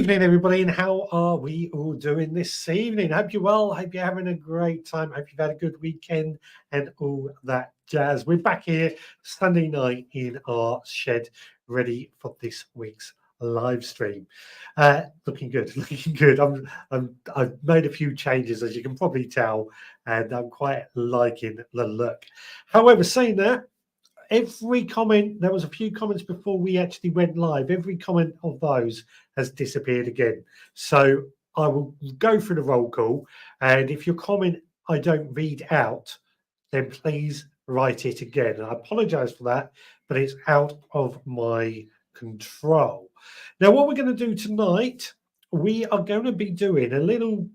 evening, everybody, and how are we all doing this evening? Hope you're well. Hope you're having a great time. Hope you've had a good weekend and all that jazz. We're back here Sunday night in our shed, ready for this week's live stream. Looking good, looking good. I've made a few changes, as you can probably tell, and I'm quite liking the look. However, saying that, every comment, there was a few comments before we actually went live. Every comment of those has disappeared again. So I will go through the roll call. And if your comment I don't read out, then please write it again. I apologize for that, but it's out of my control. Now, what we're going to do tonight, we are going to be doing a little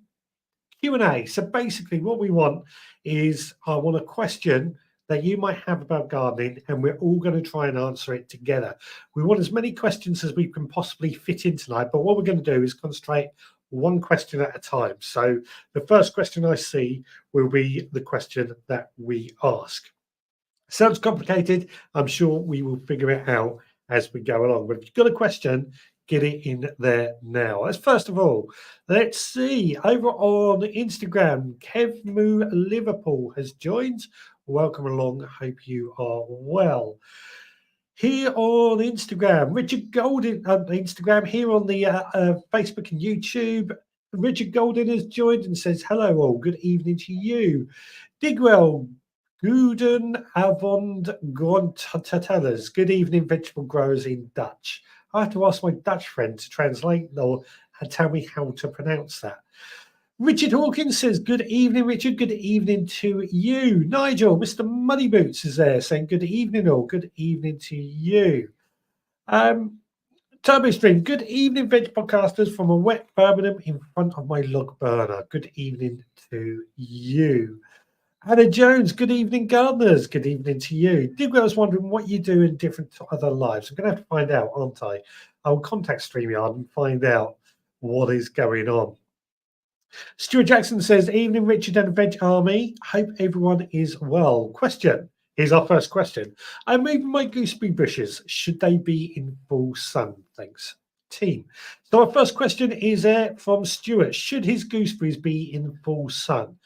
Q&A. So basically what we want is, I want a question that you might have about gardening, and we're all going to try and answer it together. We want as many questions as we can possibly fit in tonight, but what we're going to do is concentrate one question at a time. So the first question I see will be the question that we ask. Sounds complicated. I'm sure we will figure it out as we go along. But if you've got a question, get it in there now. As first of all, let's see. Over on Instagram, Kev Moo Liverpool has joined. Welcome along. Hope you are well. Here on Instagram, Richard Golden on Instagram. Here on the Facebook and YouTube, Richard Golden has joined and says, hello all, good evening to you. Digwell, Guden Avond Grondtatelers. Good evening, vegetable growers in Dutch. I have to ask my Dutch friend to translate or tell me how to pronounce that. Richard Hawkins says, good evening, Richard. Good evening to you. Nigel, Mr. Muddy Boots is there saying, good evening all. Good evening to you. Turbo Stream, good evening, veg podcasters from a wet Birmingham in front of my log burner. Good evening to you. Hannah Jones, good evening, gardeners. Good evening to you. Digwell was wondering what you do in different other lives. I'm going to have to find out, aren't I? I'll contact StreamYard and find out what is going on. Stuart Jackson says, evening, Richard and Veg Army. Hope everyone is well. Question. Here's our first question. I'm moving my gooseberry bushes. Should they be in full sun? Thanks, team. So our first question is from Stuart. Should his gooseberries be in full sun?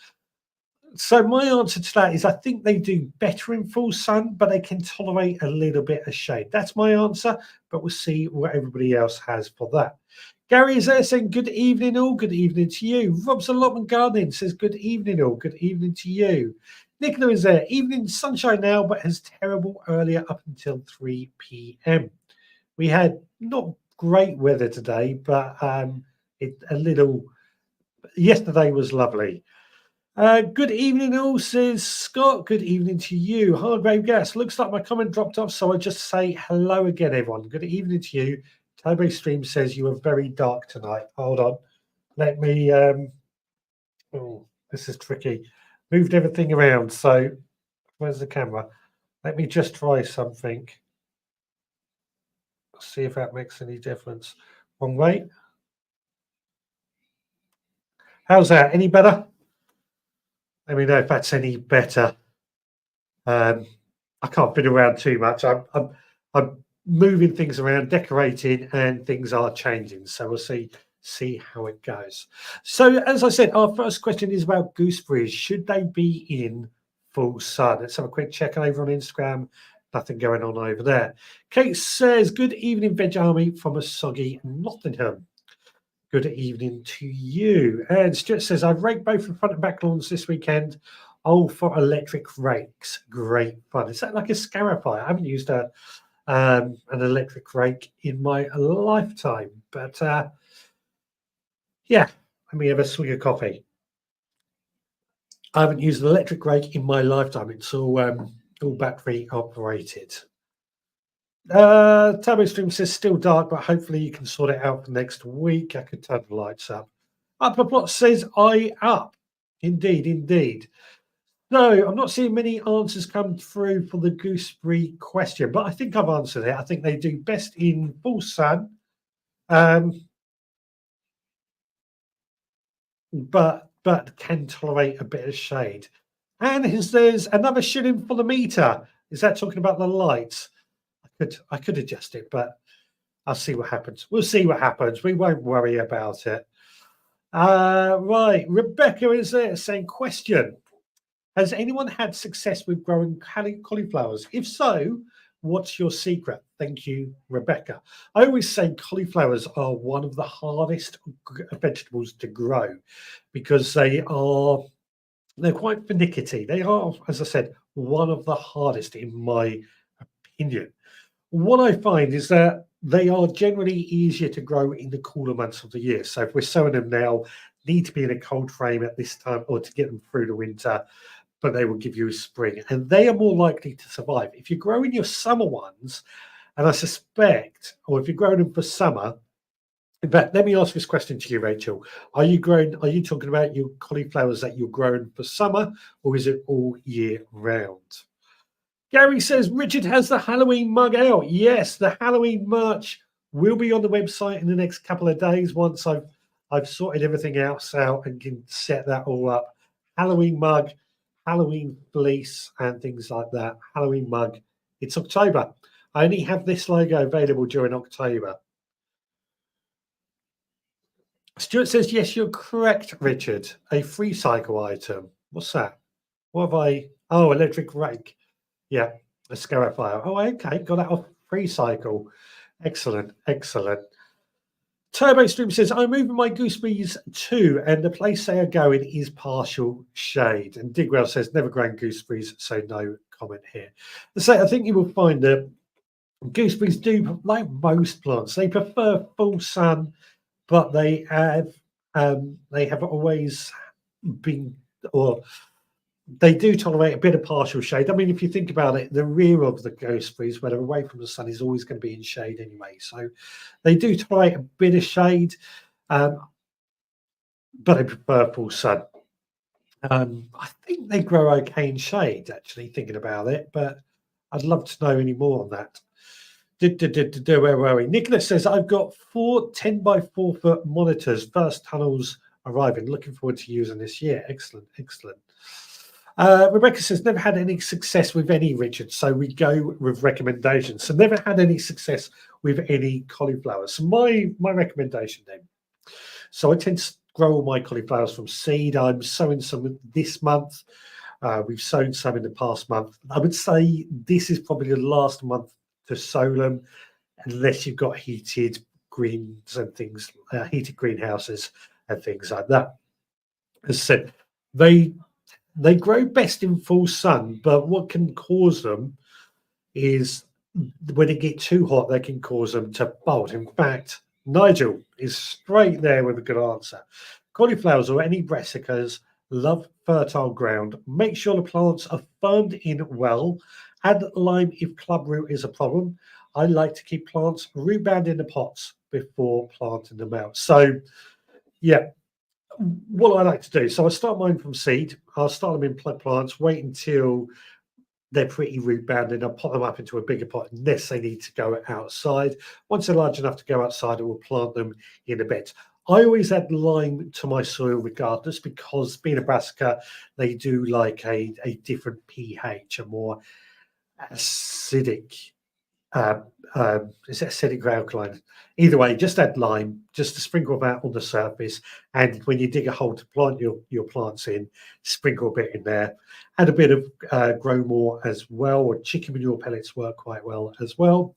So my answer to that is I think they do better in full sun, but they can tolerate a little bit of shade. That's my answer, but we'll see what everybody else has for that. Gary is there saying, good evening all, good evening to you. Rob's Allotment Gardening says, good evening all, good evening to you. Nicola is there, evening sunshine now, but has terrible earlier up until 3 p.m. We had not great weather today, but yesterday was lovely. Good evening all, says Scott. Good evening to you. Hardgrave Gas. Looks like my comment dropped off, so I just say hello again, everyone. Good evening to you. Toby Stream says you are very dark tonight. Hold on. Let me this is tricky. Moved everything around. So where's the camera? Let me just try something. See if that makes any difference. Wrong way. How's that? Any better? Let me know if that's any better. I can't fit around too much. I'm moving things around, decorating, and things are changing. So we'll see how it goes. So as I said, our first question is about gooseberries. Should they be in full sun? Let's have a quick check over on Instagram. Nothing going on over there. Kate says, good evening, Veg Army from a soggy Nottingham. Good evening to you. And Stuart says, I've raked both the front and back lawns this weekend. All for electric rakes. Great fun. Is that like a scarifier? I haven't used an electric rake in my lifetime. But yeah, let me have a swig of coffee. I haven't used an electric rake in my lifetime. It's all battery operated. Turbo Stream says still dark, but hopefully you can sort it out for next week. I could turn the lights up. Upper Plot says I up. Indeed. No, I'm not seeing many answers come through for the gooseberry question, but I think I've answered it. I think they do best in full sun, but can tolerate a bit of shade. And there's another shilling for the meter. Is that talking about the lights? I could adjust it, but I'll see what happens. We'll see what happens. We won't worry about it. Right. Rebecca is there saying, question. Has anyone had success with growing cauliflowers? If so, what's your secret? Thank you, Rebecca. I always say cauliflowers are one of the hardest vegetables to grow because they're quite finicky. They are, as I said, one of the hardest in my opinion. What I find is that they are generally easier to grow in the cooler months of the year. So if we're sowing them now, need to be in a cold frame at this time or to get them through the winter, but they will give you a spring. And they are more likely to survive. If you're growing your summer ones, and I suspect, or if you're growing them for summer, in fact, let me ask this question to you, Rachel. Are you talking about your cauliflowers that you're growing for summer, or is it all year round? Gary says Richard has the Halloween mug out. Yes, the Halloween merch will be on the website in the next couple of days once I've sorted everything else out and can set that all up. Halloween mug, Halloween fleece, and things like that. Halloween mug. It's October. I only have this logo available during October. Stuart says, yes, you're correct, Richard. A free cycle item. What's that? What have I? Oh, electric rake. Yeah, a scarifier. Oh, okay. Got that off free cycle. Excellent, excellent. Turbo Stream says, I'm moving my gooseberries too, and the place they are going is partial shade. And Digwell says, never grown gooseberries, so no comment here. So I think you will find that gooseberries do, like most plants, they prefer full sun, but they have always been, or they do tolerate a bit of partial shade. I mean, if you think about it, the rear of the gooseberries, when they're away from the sun, is always going to be in shade anyway. So they do tolerate a bit of shade, but they prefer full sun. I think they grow okay in shade, actually, thinking about it, but I'd love to know any more on that. Where were we? Nicholas says, I've got 4 10 by 4 foot monitors. First tunnels arriving. Looking forward to using this year. Excellent, excellent. Rebecca says, never had any success with any, Richard. So we go with recommendations. So never had any success with any cauliflowers. So my recommendation then. So I tend to grow all my cauliflowers from seed. I'm sowing some this month. We've sown some in the past month. I would say this is probably the last month to sow them, unless you've got heated greens and things, heated greenhouses and things like that. As I said, they grow best in full sun, but what can cause them is when it gets too hot, they can cause them to bolt. In fact, Nigel is straight there with a good answer. Cauliflowers or any brassicas love fertile ground. Make sure the plants are firmed in well. Add lime if club root is a problem. I like to keep plants root bound in the pots before planting them out. So, yeah, what I like to do, so I start mine from seed. I'll start them in plants, wait until they're pretty root bound, and I'll pot them up into a bigger pot unless they need to go outside. Once they're large enough to go outside, I will plant them in a bed. I always add lime to my soil regardless, because being a brassica, they do like a different pH, a more acidic, is it acidic or alkaline? Either way, just add lime, just to sprinkle that on the surface. And when you dig a hole to plant your plants in, sprinkle a bit in there. Add a bit of grow more as well, or chicken manure pellets work quite well as well.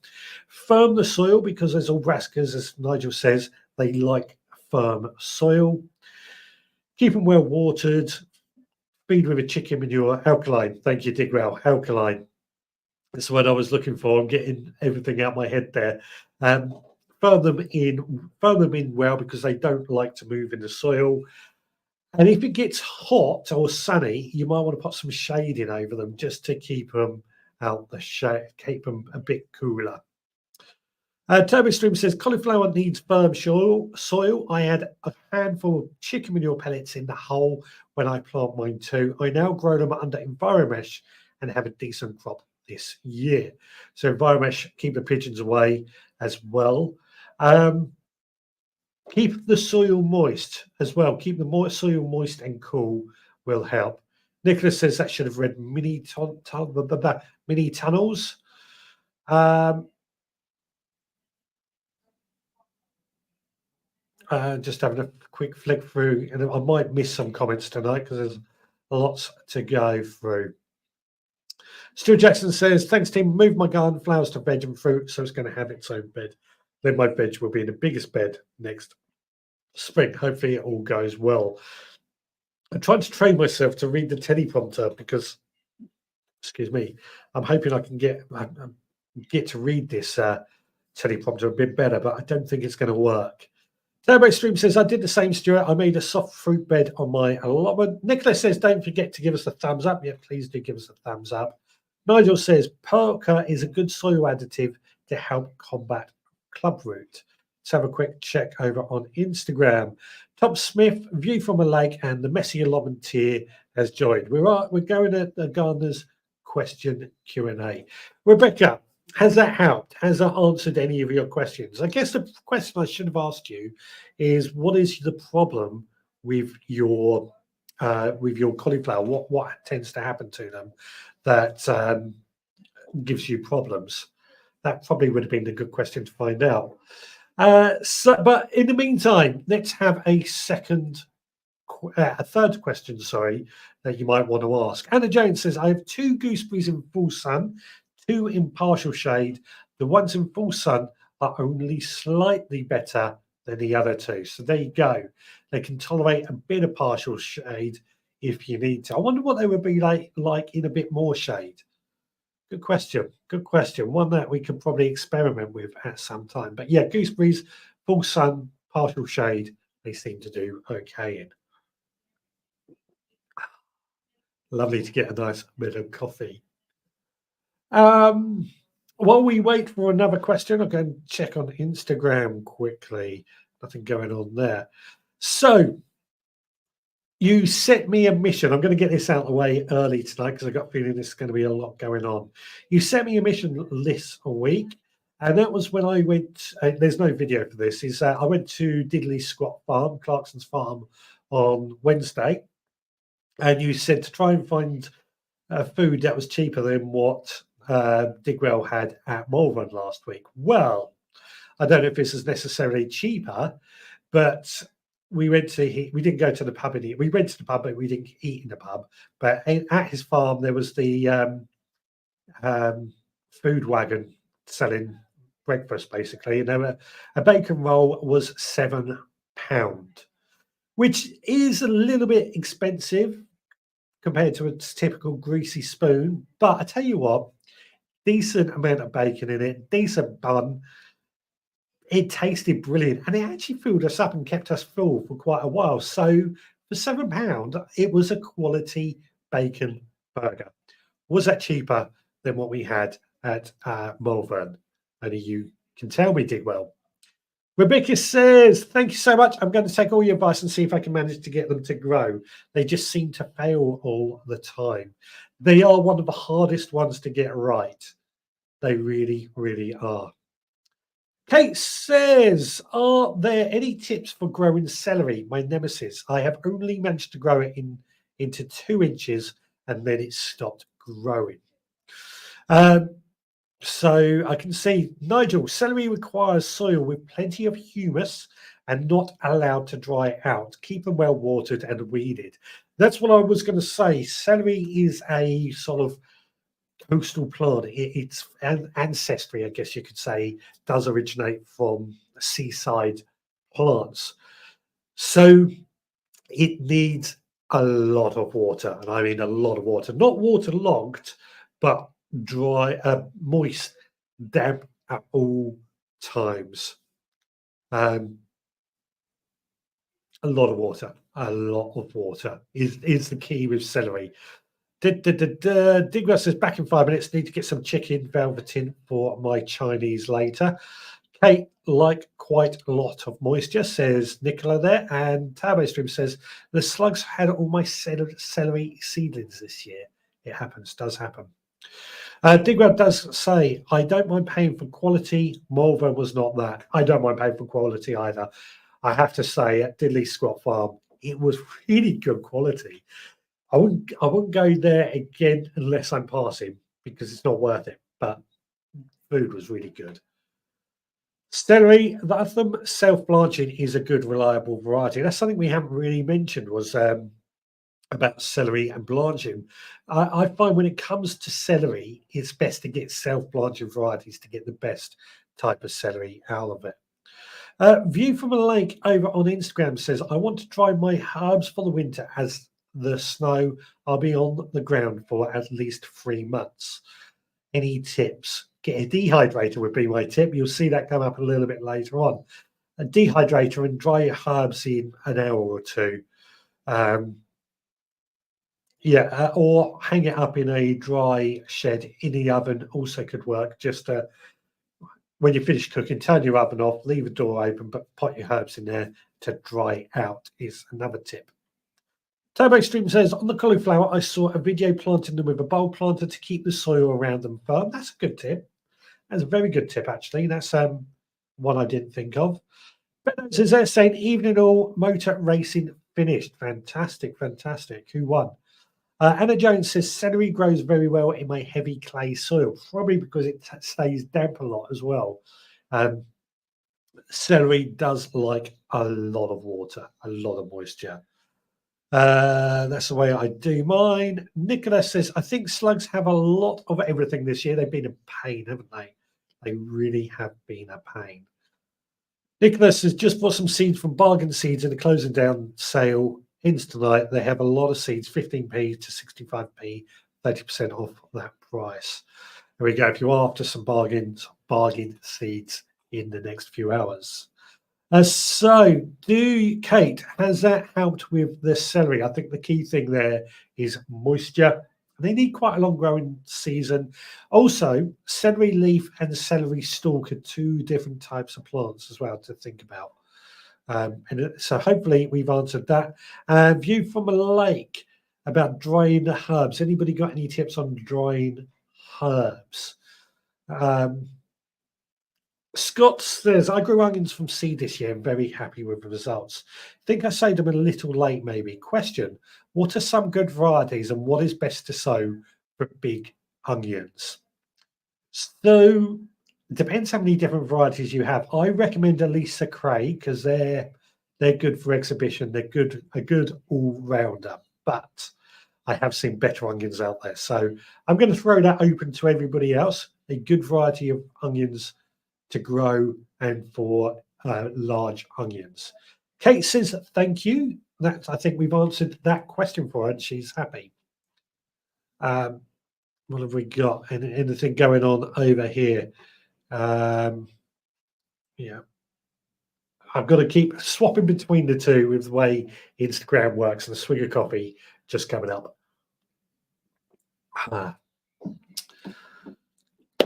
Firm the soil, because as all brassicas, as Nigel says, they like firm soil. Keep them well watered. Feed with a chicken manure, alkaline. Thank you, Digwell. Alkaline. That's what I was looking for. I'm getting everything out my head there. Firm them in well, because they don't like to move in the soil. And if it gets hot or sunny, you might want to put some shade in over them just to keep them out the shade, keep them a bit cooler. Turbo Stream says, cauliflower needs firm soil. I add a handful of chicken manure pellets in the hole when I plant mine too. I now grow them under EnviroMesh and have a decent crop this year. So EnviroMesh, keep the pigeons away as well. Keep the soil moist as well. Keep the soil moist and cool will help. Nicholas says that should have read mini tunnels. Just having a quick flick through, and I might miss some comments tonight because there's lots to go through. Stu Jackson says, thanks, team. Moved my garden flowers to veg and fruit, so it's going to have its own bed. Then my veg will be in the biggest bed next spring. Hopefully, it all goes well. I'm trying to train myself to read the teleprompter because, excuse me, I'm hoping I can get to read this teleprompter a bit better, but I don't think it's going to work. Turbo Stream says, I did the same, Stuart. I made a soft fruit bed on my allotment. Nicholas says, don't forget to give us a thumbs up. Yeah, please do give us a thumbs up. Nigel says, Perca is a good soil additive to help combat clubroot. Let's have a quick check over on Instagram. Tom Smith, view from a lake, and the messy allotmenteer has joined. We're going at the gardener's question Q&A. Rebecca, has that helped? Has that answered any of your questions? I guess the question I should have asked you is, what is the problem with your cauliflower? What tends to happen to them that gives you problems? That probably would have been a good question to find out. But in the meantime, let's have a third question, sorry, that you might want to ask. Anna Jones says, I have 2 gooseberries in full sun, 2 in partial shade. The ones in full sun are only slightly better than the other 2. So there you go. They can tolerate a bit of partial shade if you need to. I wonder what they would be like in a bit more shade. Good question. Good question. One that we could probably experiment with at some time. But yeah, gooseberries, full sun, partial shade, they seem to do okay in. Lovely to get a nice bit of coffee. While we wait for another question, I'll go and check on Instagram quickly. Nothing going on there. So you set me a mission. I'm going to get this out of the way early tonight because I got a feeling there's going to be a lot going on. You set me a mission this week, and that was when I went. There's no video for this. I went to Diddley Squat Farm, Clarkson's farm, on Wednesday, and you said to try and find food that was cheaper than what Digwell had at Malvern last week. Well, I don't know if this is necessarily cheaper, but we didn't go to the pub and eat. We went to the pub, but we didn't eat in the pub. But at his farm, there was the food wagon selling breakfast, basically. And there a bacon roll was £7, which is a little bit expensive compared to a typical greasy spoon. But I tell you what, decent amount of bacon in it, decent bun. It tasted brilliant, and it actually filled us up and kept us full for quite a while. So for £7, it was a quality bacon burger. Was that cheaper than what we had at Malvern? Only you can tell me, Digwell. Rebecca says, thank you so much. I'm going to take all your advice and see if I can manage to get them to grow. They just seem to fail all the time. They are one of the hardest ones to get right. They really, really are. Kate says, are there any tips for growing celery, my nemesis? I have only managed to grow it into 2 inches and then it stopped growing. So I can see, Nigel, celery requires soil with plenty of humus and not allowed to dry out. Keep them well watered and weeded. That's what I was going to say. Celery is a sort of coastal plant. Its ancestry, I guess you could say, does originate from seaside plants. So it needs a lot of water, and I mean a lot of water. Not waterlogged, but dry, moist, damp at all times. A lot of water. A lot of water is the key with celery. Digwell says, back in 5 minutes, need to get some chicken velveteen for my Chinese later. Kate, like quite a lot of moisture, says Nicola there. And Turbo Stream says, the slugs had all my celery seedlings this year. It happens, does happen. Digwell does say, I don't mind paying for quality. Malvern was not that. I don't mind paying for quality either. I have to say, at Diddley Squat Farm, it was really good quality. I wouldn't go there again unless I'm passing because it's not worth it. But food was really good. Celery, the other self-blanching is a good, reliable variety. That's something we haven't really mentioned was about celery and blanching. I find when it comes to celery, it's best to get self-blanching varieties to get the best type of celery out of it. View from a lake over on Instagram says, I want to dry my herbs for the winter as the snow will be on the ground for at least 3 months. Any tips? Get a dehydrator would be my tip. You'll see that come up a little bit later on. A dehydrator and dry your herbs in an hour or two. Um, or hang it up in a dry shed in the oven also could work. Just when you finish cooking, turn your oven off, leave the door open, but put your herbs in there to dry out is another tip. Turbo Stream says, on the cauliflower, I saw a video planting them with a bulb planter to keep the soil around them firm. That's a good tip. That's a very good tip, actually. That's one I didn't think of. But says they're saying, evening all, motor racing finished. Fantastic, fantastic. Who won? Anna Jones says, celery grows very well in my heavy clay soil, probably because it stays damp a lot as well. Celery does like a lot of water, a lot of moisture. That's the way I do mine. Nicholas says, I think slugs have a lot of everything this year. They've been a pain, haven't they? They really have been a pain. Nicholas has just bought some seeds from Bargain Seeds in the closing down sale ends tonight. They have a lot of seeds, 15p to 65p, 30% off that price. There we go. If you're after some bargain seeds in the next few hours. Kate, has that helped with the celery? I think the key thing there is moisture. They need quite a long growing season. Also, celery leaf and celery stalk are two different types of plants as well to think about. So hopefully we've answered that. View from a lake about drying the herbs. Anybody got any tips on drying herbs? Scott says, I grew onions from seed this year and very happy with the results. Think I sowed them a little late, maybe. Question, what are some good varieties and what is best to sow for big onions? So it depends how many different varieties you have. I recommend Elisa Cray because they're good for exhibition. They're a good all-rounder, but I have seen better onions out there. So I'm going to throw that open to everybody else. A good variety of onions to grow and for large onions. Kate says, thank you. I think we've answered that question for her and she's happy. What have we got? Anything going on over here? Yeah. I've got to keep swapping between the two with the way Instagram works and a swig of coffee just coming up.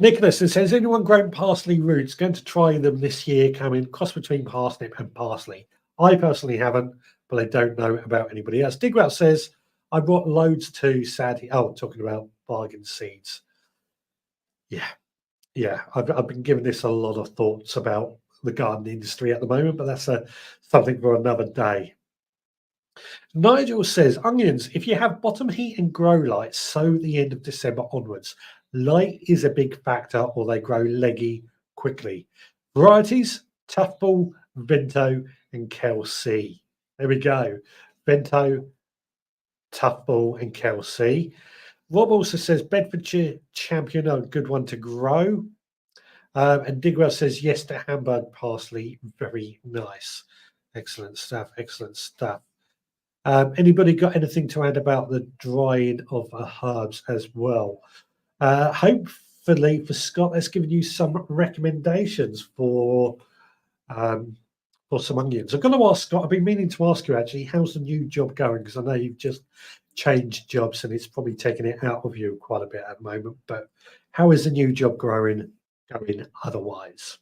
Nicholas says, has anyone grown parsley roots? Going to try them this year, coming cross between parsnip and parsley. I personally haven't, but I don't know about anybody else. Digwell says, I brought loads too, sadly. Oh, talking about bargain seeds. Yeah. I've been giving this a lot of thoughts about the garden industry at the moment, but that's something for another day. Nigel says, onions, if you have bottom heat and grow light, sow the end of December onwards. Light is a big factor or they grow leggy quickly. Varieties, Tough Ball, Vento and Kelsey. There we go. Vento, Tough Ball and Kelsey. Rob also says Bedfordshire Champion are a good one to grow. And Digwell says yes to Hamburg parsley. Very nice. Excellent stuff. Excellent stuff. Anybody got anything to add about the drying of herbs as well? Hopefully for Scott, that's given you some recommendations for some onions. I'm going to ask Scott, I've been meaning to ask you actually, how's the new job going? Because I know you've just changed jobs and it's probably taken it out of you quite a bit at the moment, but how is the new job going otherwise?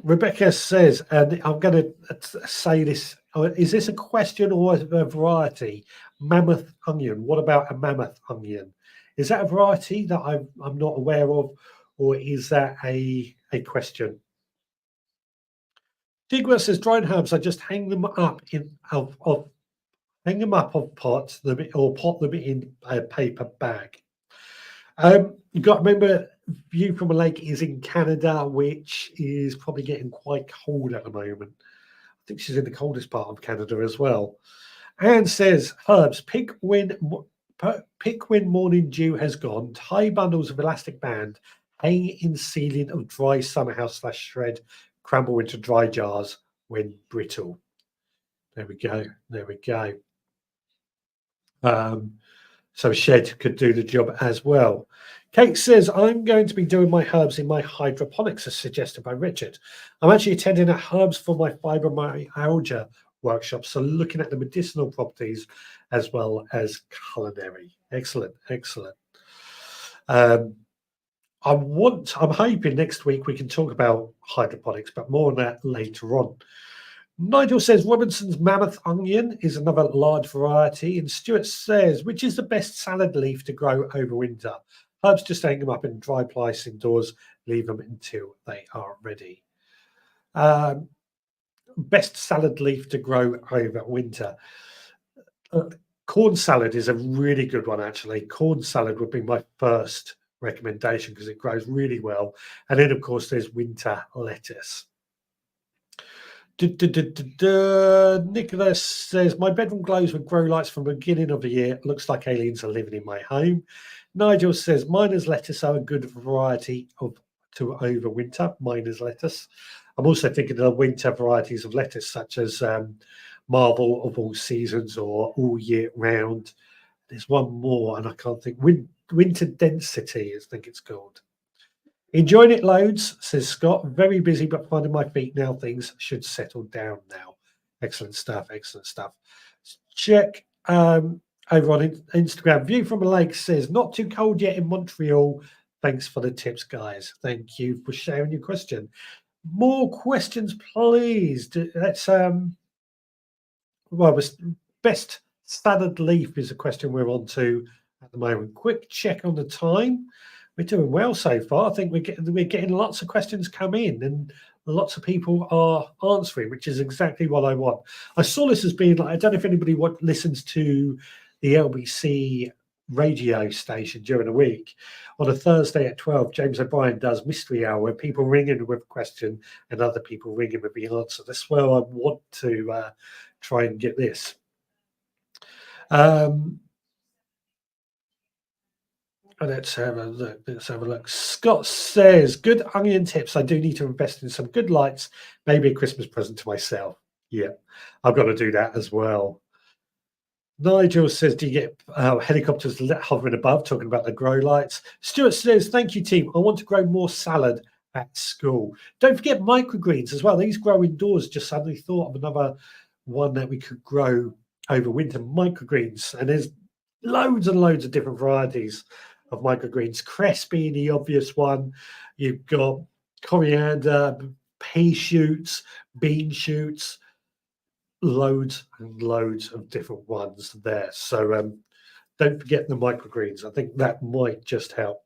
Rebecca says, and I'm going to say this, is this a question or a variety? Mammoth onion. What about a mammoth onion? Is that a variety that I'm not aware of, or is that a question? Digwell says, dried herbs, I just hang them up hang them up of pots or pot them in a paper bag. You've got to remember, view from a lake is in Canada, which is probably getting quite cold at the moment. I think she's in the coldest part of Canada as well. Anne says, herbs, pick when morning dew has gone, tie bundles of elastic band, hang in ceiling of dry summer house / shred, crumble into dry jars when brittle. There we go. There we go. So shed could do the job as well. Kate says, I'm going to be doing my herbs in my hydroponics as suggested by Richard. I'm actually attending a herbs for my fibromyalgia workshop, so looking at the medicinal properties as well as culinary. Excellent, excellent. I'm hoping next week we can talk about hydroponics, but more on that later on. Nigel says Robinson's mammoth onion is another large variety. And Stuart says, which is the best salad leaf to grow over winter? Herbs, just hang them up in dry place indoors, leave them until they are ready. Best salad leaf to grow over winter. Corn salad is a really good one, actually. Corn salad would be my first recommendation because it grows really well. And then, of course, there's winter lettuce. Nicholas says, my bedroom glows with grow lights from the beginning of the year. Looks like aliens are living in my home. Nigel says, miner's lettuce are a good variety to overwinter. Miner's lettuce. I'm also thinking of winter varieties of lettuce, such as Marvel of all seasons or all year round. There's one more, and I can't think. Winter density, I think it's called. Enjoying it loads, says Scott. Very busy, but finding my feet now. Things should settle down now. Excellent stuff. Excellent stuff. Check over on Instagram. View from a lake says, not too cold yet in Montreal. Thanks for the tips, guys. Thank you for sharing your question. More questions, please. Let's best salad leaf is a question we're on to at the moment. Quick check on the time. We're doing well so far. I think we're getting lots of questions come in, and lots of people are answering, which is exactly what I want. I saw this as being like, I don't know if anybody listens to the LBC radio station during the week. On a Thursday at 12, James O'Brien does Mystery Hour, where people ring in with a question and other people ring in with the answer. That's where I want to try and get this. Let's have a look. Let's have a look. Scott says, good onion tips. I do need to invest in some good lights, maybe a Christmas present to myself. Yeah, I've got to do that as well. Nigel says, do you get helicopters hovering above, talking about the grow lights? Stuart says, thank you, team. I want to grow more salad at school. Don't forget microgreens as well. These grow indoors. Just suddenly thought of another one that we could grow over winter, microgreens. And there's loads and loads of different varieties of microgreens. Cress being the obvious one. You've got coriander, pea shoots, bean shoots, loads and loads of different ones there. So don't forget the microgreens. I think that might just help.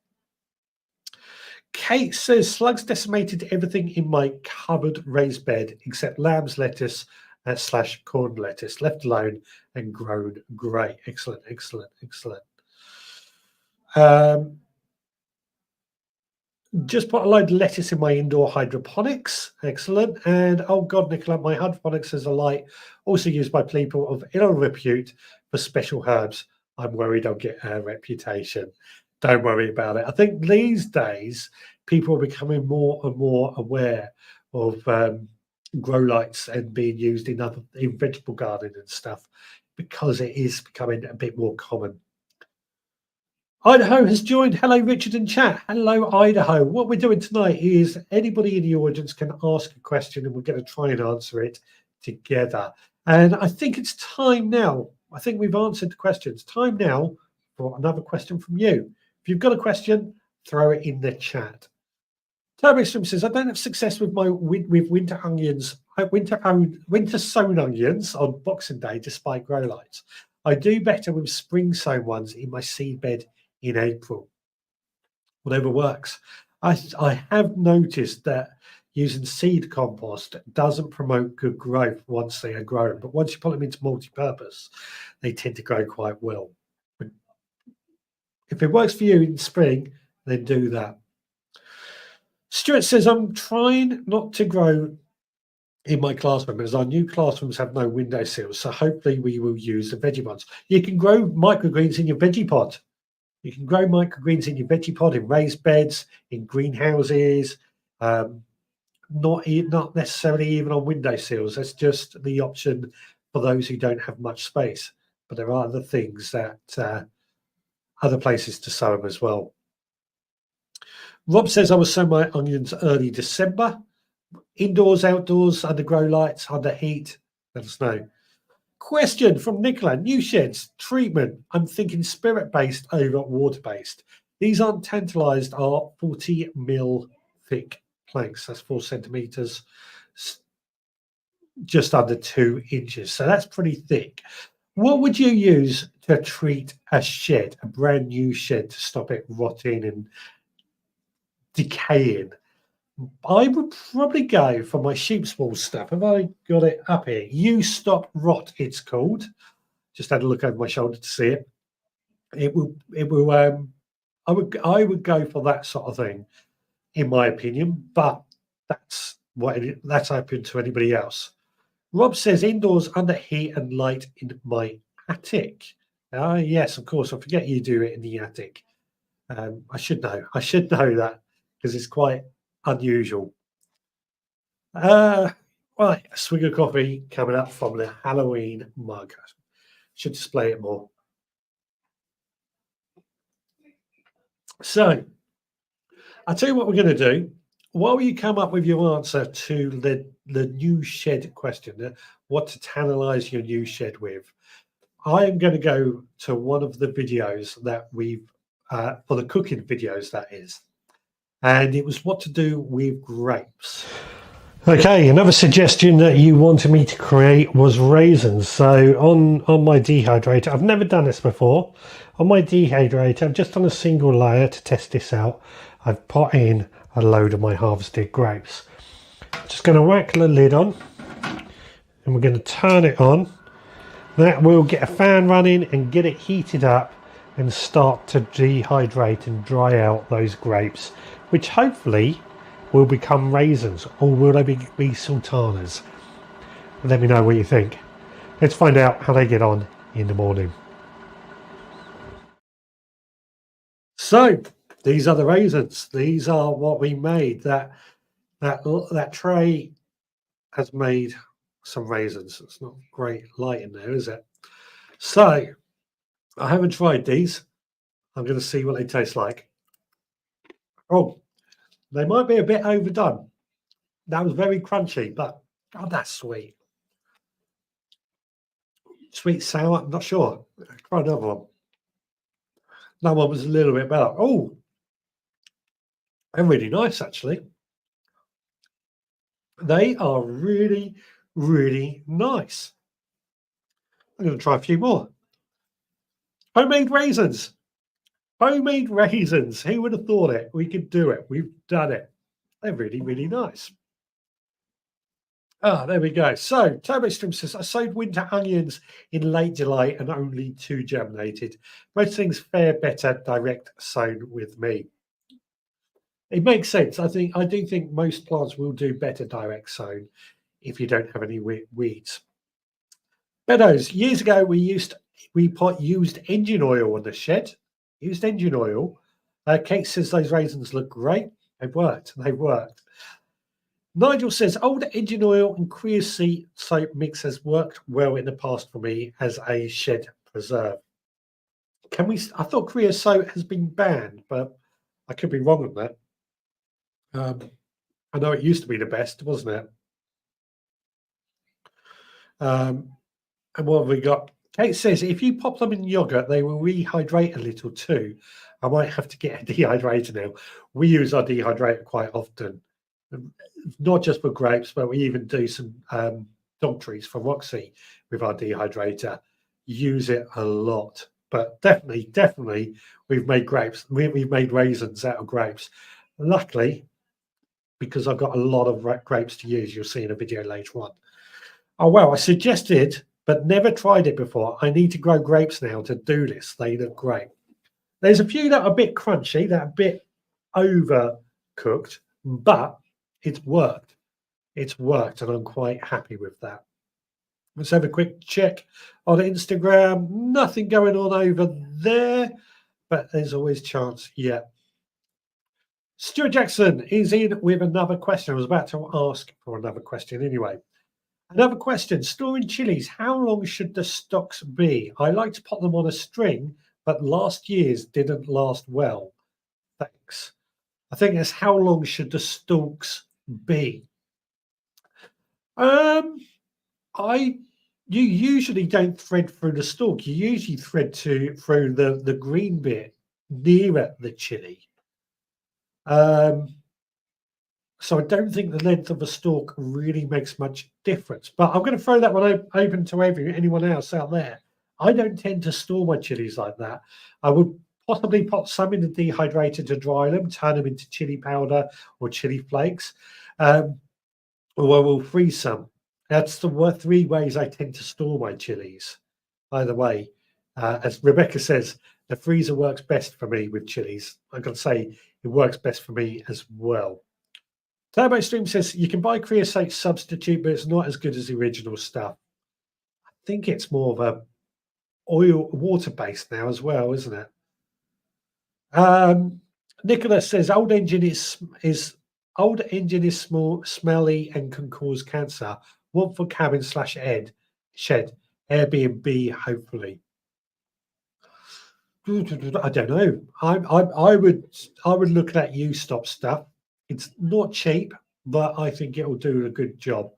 Kate says, slugs decimated everything in my cupboard raised bed except lamb's lettuce / corn lettuce, left alone and grown great. Excellent, excellent, excellent. Just put a load of lettuce in my indoor hydroponics. Excellent. And oh God, Nicola, my hydroponics is a light also used by people of ill repute for special herbs. I'm worried I'll get a reputation. Don't worry about it. I think these days people are becoming more and more aware of grow lights and being used in vegetable gardening and stuff because it is becoming a bit more common. Idaho has joined. Hello, Richard in chat. Hello, Idaho. What we're doing tonight is anybody in the audience can ask a question and we're going to try and answer it together. And I think it's time now. I think we've answered the questions. Time now for another question from you. If you've got a question, throw it in the chat. Turbostream says, I don't have success with winter onions, winter sown onions on Boxing Day despite grow lights. I do better with spring sown ones in my seed bed in April. Whatever works. I have noticed that using seed compost doesn't promote good growth once they are grown, but once you put them into multi-purpose, they tend to grow quite well. If it works for you in spring, then do that. Stuart says, I'm trying not to grow in my classroom as our new classrooms have no windowsills. So hopefully we will use the veggie pods. You can grow microgreens in your veggie pod. You can grow microgreens in your veggie pod, in raised beds, in greenhouses, not necessarily even on windowsills. That's just the option for those who don't have much space. But there are other things that other places to sow them as well. Rob says, I will sow my onions early December. Indoors, outdoors, under grow lights, under heat. Let us know. Question from Nicola. New sheds, treatment. I'm thinking spirit-based over water-based. These aren't tantalized, are 40 mil thick planks. That's 4 centimeters, just under 2 inches. So that's pretty thick. What would you use to treat a shed, a brand new shed, to stop it rotting and decaying? I would probably go for my sheep's wool stuff. Have I got it up here? You Stop Rot, it's called. Just had a look over my shoulder to see it. It will. I would go for that sort of thing, in my opinion. But that's that's open to anybody else. Rob says indoors under heat and light in my attic. Yes, of course. I forget you do it in the attic. I should know. I should know that because it's quite unusual. Right, a swig of coffee coming up from the Halloween mug. Should display it more. So, I'll tell you what we're going to do. While you come up with your answer to the new shed question, what to tantalize your new shed with, I am going to go to one of the videos that we've, for the cooking videos, that is. And it was what to do with grapes. Okay, another suggestion that you wanted me to create was raisins. So on my dehydrator, I've never done this before. On my dehydrator, I've just done a single layer to test this out. I've put in a load of my harvested grapes. Just going to whack the lid on and we're going to turn it on. That will get a fan running and get it heated up and start to dehydrate and dry out those grapes, which hopefully will become raisins, or will they be sultanas? Let me know what you think. Let's find out how they get on in the morning. So these are the raisins. These are what we made. That tray has made some raisins. It's not great light in there, is it? So I haven't tried these. I'm going to see what they taste like. Oh, they might be a bit overdone. That was very crunchy, but God, that's sweet. Sweet, sour, I'm not sure. Try another one. That one was a little bit better. Oh, they're really nice, actually. They are really, really nice. I'm going to try a few more. Homemade raisins. Homemade raisins. Who would have thought it? We could do it. We've done it. They're really, really nice. There we go. So, Turbo Stream says, I sowed winter onions in late July and only 2 germinated. Most things fare better direct sown with me. It makes sense. I do think most plants will do better direct sown if you don't have any weeds. Meadows, years ago we used engine oil on the shed. Used engine oil. Kate says those raisins look great. They've worked. They've worked. Nigel says old engine oil and creosote soap mix has worked well in the past for me as a shed preserve. I thought creosote has been banned, but I could be wrong on that. I know it used to be the best, wasn't it? And what have we got? Kate says if you pop them in yogurt, they will rehydrate a little too. I might have to get a dehydrator now. We use our dehydrator quite often, not just for grapes, but we even do some dog treats for Roxy with our dehydrator. Use it a lot, but definitely we've made grapes. We've made raisins out of grapes. Luckily, because I've got a lot of grapes to use, you'll see in a video later on. Oh, well, I suggested, but never tried it before. I need to grow grapes now to do this. They look great. There's a few that are a bit crunchy, that are a bit overcooked, but it's worked. It's worked, and I'm quite happy with that. Let's have a quick check on Instagram. Nothing going on over there, but there's always chance. Yeah. Stuart Jackson is in with another question. I was about to ask for another question anyway. Another question. Storing chilies, how long should the stocks be? I like to put them on a string, but last year's didn't last well. Thanks. I think it's how long should the stalks be? I you usually don't thread through the stalk. You usually thread through the green bit nearer the chili. So I don't think the length of a stalk really makes much difference. But I'm going to throw that one open to anyone else out there. I don't tend to store my chilies like that. I would possibly put some in the dehydrator to dry them, turn them into chili powder or chili flakes, or I will freeze some. That's the three ways I tend to store my chilies. Either way, as Rebecca says, the freezer works best for me with chilies. I've got to say, it works best for me as well. Turbo Stream says you can buy creosote substitute, but it's not as good as the original stuff. I think it's more of a water based now as well, isn't it? Nicholas says old engine is small, smelly, and can cause cancer. What for cabin / shed Airbnb? Hopefully, I don't know. I would look at that U-stop stuff. It's not cheap, but I think it will do a good job.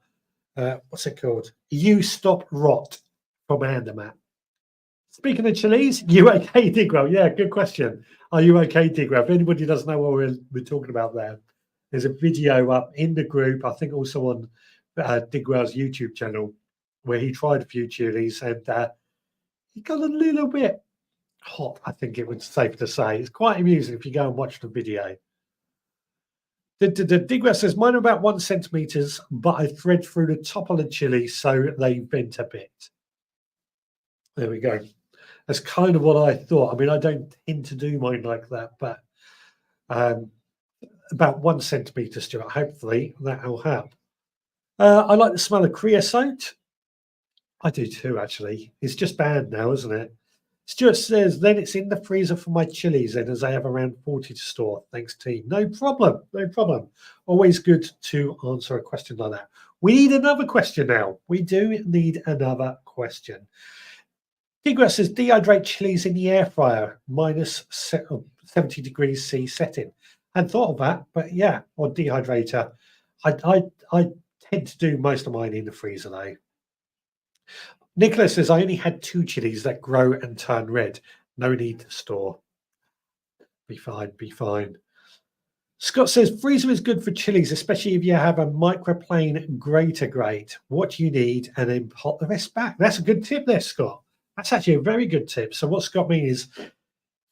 What's it called? U-stop rot from Andermatt. Speaking of chilies, you okay, Digwell? Yeah, good question. Are you okay, Digwell? If anybody doesn't know what we're talking about there, there's a video up in the group, I think also on Digwell's YouTube channel, where he tried a few chilies and he got a little bit hot, I think it would safe to say. It's quite amusing if you go and watch the video. The Digwell says, mine are about 1 centimeters, but I thread through the top of the chili so they bent a bit. There we go. That's kind of what I thought. I mean, I don't tend to do mine like that, but about 1 centimeter, Stuart. Hopefully that will help. I like the smell of creosote. I do too, actually. It's just banned now, isn't it? Stuart says, then it's in the freezer for my chilies, then, as I have around 40 to store. Thanks, team. No problem. No problem. Always good to answer a question like that. We need another question now. We do need another question. Digwell says, dehydrate chilies in the air fryer, minus 70 degrees C setting. I hadn't thought of that, but yeah, or dehydrator. I tend to do most of mine in the freezer, though. Nicholas says, I only had 2 chilies that grow and turn red. No need to store. Be fine, be fine. Scott says, freezer is good for chilies, especially if you have a microplane grater grate. What do you need? And then pop the rest back. That's a good tip there, Scott. That's actually a very good tip. So what Scott means is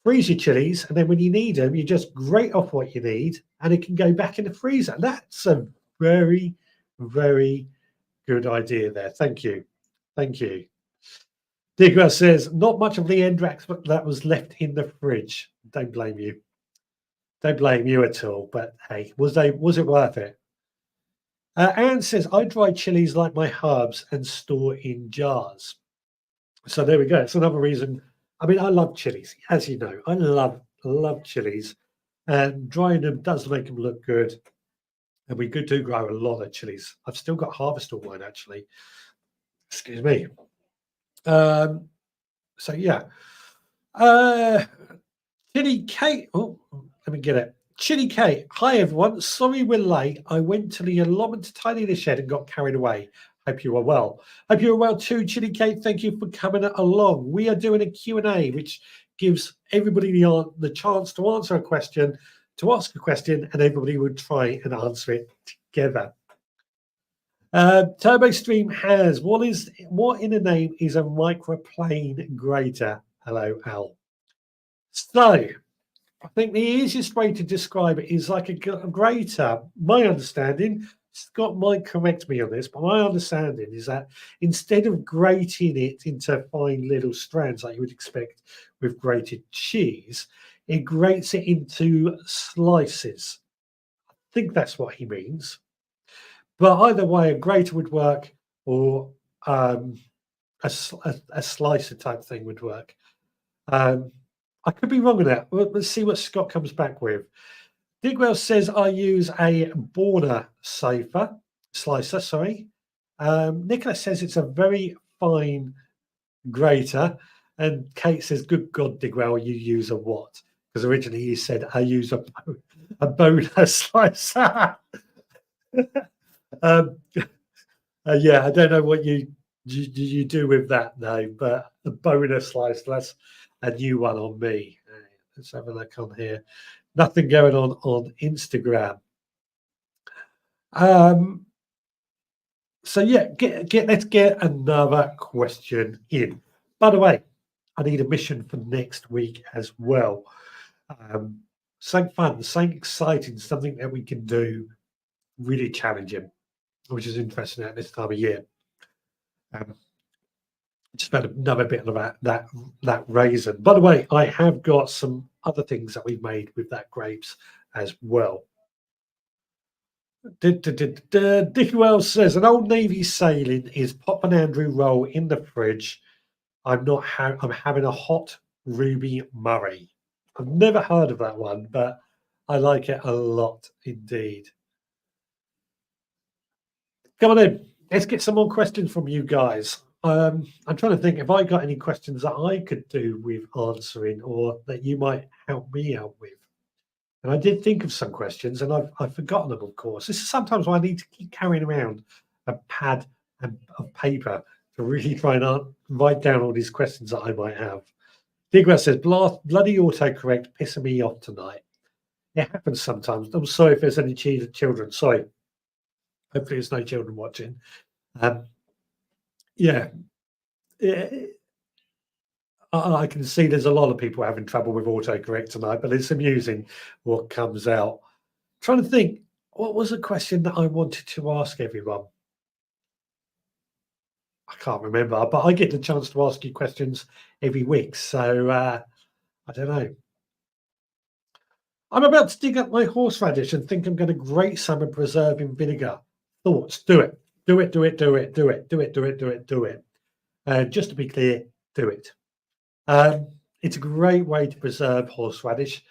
freeze your chilies, and then when you need them, you just grate off what you need, and it can go back in the freezer. That's a very, very good idea there. Thank you. Thank you. Digwell says, not much of the Endrax that was left in the fridge. Don't blame you. Don't blame you at all. But hey, was it worth it? Anne says, I dry chilies like my herbs and store in jars. So there we go. It's another reason. I mean, I love chilies, as you know. I love chilies. And drying them does make them look good. And we do grow a lot of chilies. I've still got harvest all mine, actually. Excuse me. So yeah. Chili Kate. Oh, let me get it. Chili Kate. Hi everyone. Sorry we're late. I went to the allotment to tidy the shed and got carried away. Hope you are well. Hope you are well too, Chili Kate. Thank you for coming along. We are doing a Q&A, which gives everybody the chance to answer a question, to ask a question, and everybody would try and answer it together. Turbo Stream has what in the name is a microplane grater? Hello, Al. So I think the easiest way to describe it is like a grater. My understanding, Scott might correct me on this, but my understanding is that instead of grating it into fine little strands like you would expect with grated cheese, It grates it into slices. I think that's what he means. But either way, a grater would work, or um, a slicer type thing would work. I could be wrong on that. Let's see what Scott comes back with. Digwell says I use a Borner slicer. Sorry. Nicholas says it's a very fine grater, and Kate says, "Good God, Digwell, you use a what?" Because originally you said I use a Boner slicer. um, yeah, I don't know what you do with that though, but the Boner slicer, that's a new one on me. Let's have a look on here. Nothing going on Instagram. So yeah, let's get another question in. By the way, I need a mission for next week as well. Something fun, something exciting, something that we can do really challenging, which is interesting at this time of year. Just about another bit of that raisin. By the way, I have got some other things that we've made with that grapes as well. Dickie Wells says an Old Navy sailing is pop an Andrew roll in the fridge. I'm having a hot Ruby Murray. I've never heard of that one, but I like it a lot indeed. Come on in. Let's get some more questions from you guys. I'm trying to think if I got any questions that I could do with answering, or that you might help me out with. And I did think of some questions, and I've forgotten them, of course. This is sometimes why I need to keep carrying around a pad of paper to really try and write down all these questions that I might have. Digwell says, bloody autocorrect pissing me off tonight. It happens sometimes. I'm sorry if there's any children. Sorry. Hopefully there's no children watching. Yeah. I can see there's a lot of people having trouble with autocorrect tonight, but it's amusing what comes out. Trying to think, what was the question that I wanted to ask everyone? I can't remember, but I get the chance to ask you questions every week, so I don't know. I'm about to dig up my horseradish and think I'm going to grate some and preserve in vinegar. Thoughts? Do it. Do it, do it, do it, do it, do it, do it, do it, do it. Just to be clear, do it. It's a great way to preserve horseradish.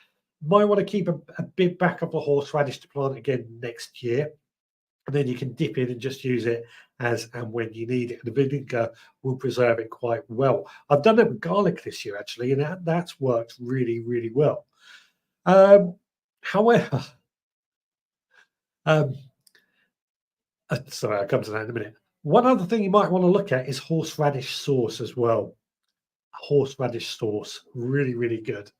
Might want to keep a bit back of the horseradish to plant again next year. And then you can dip in and just use it as and when you need it. And the vinegar will preserve it quite well. I've done it with garlic this year, actually, and that's worked really, really well. However, sorry, I'll come to that in a minute. One other thing you might want to look at is horseradish sauce as well. Horseradish sauce, really, really good.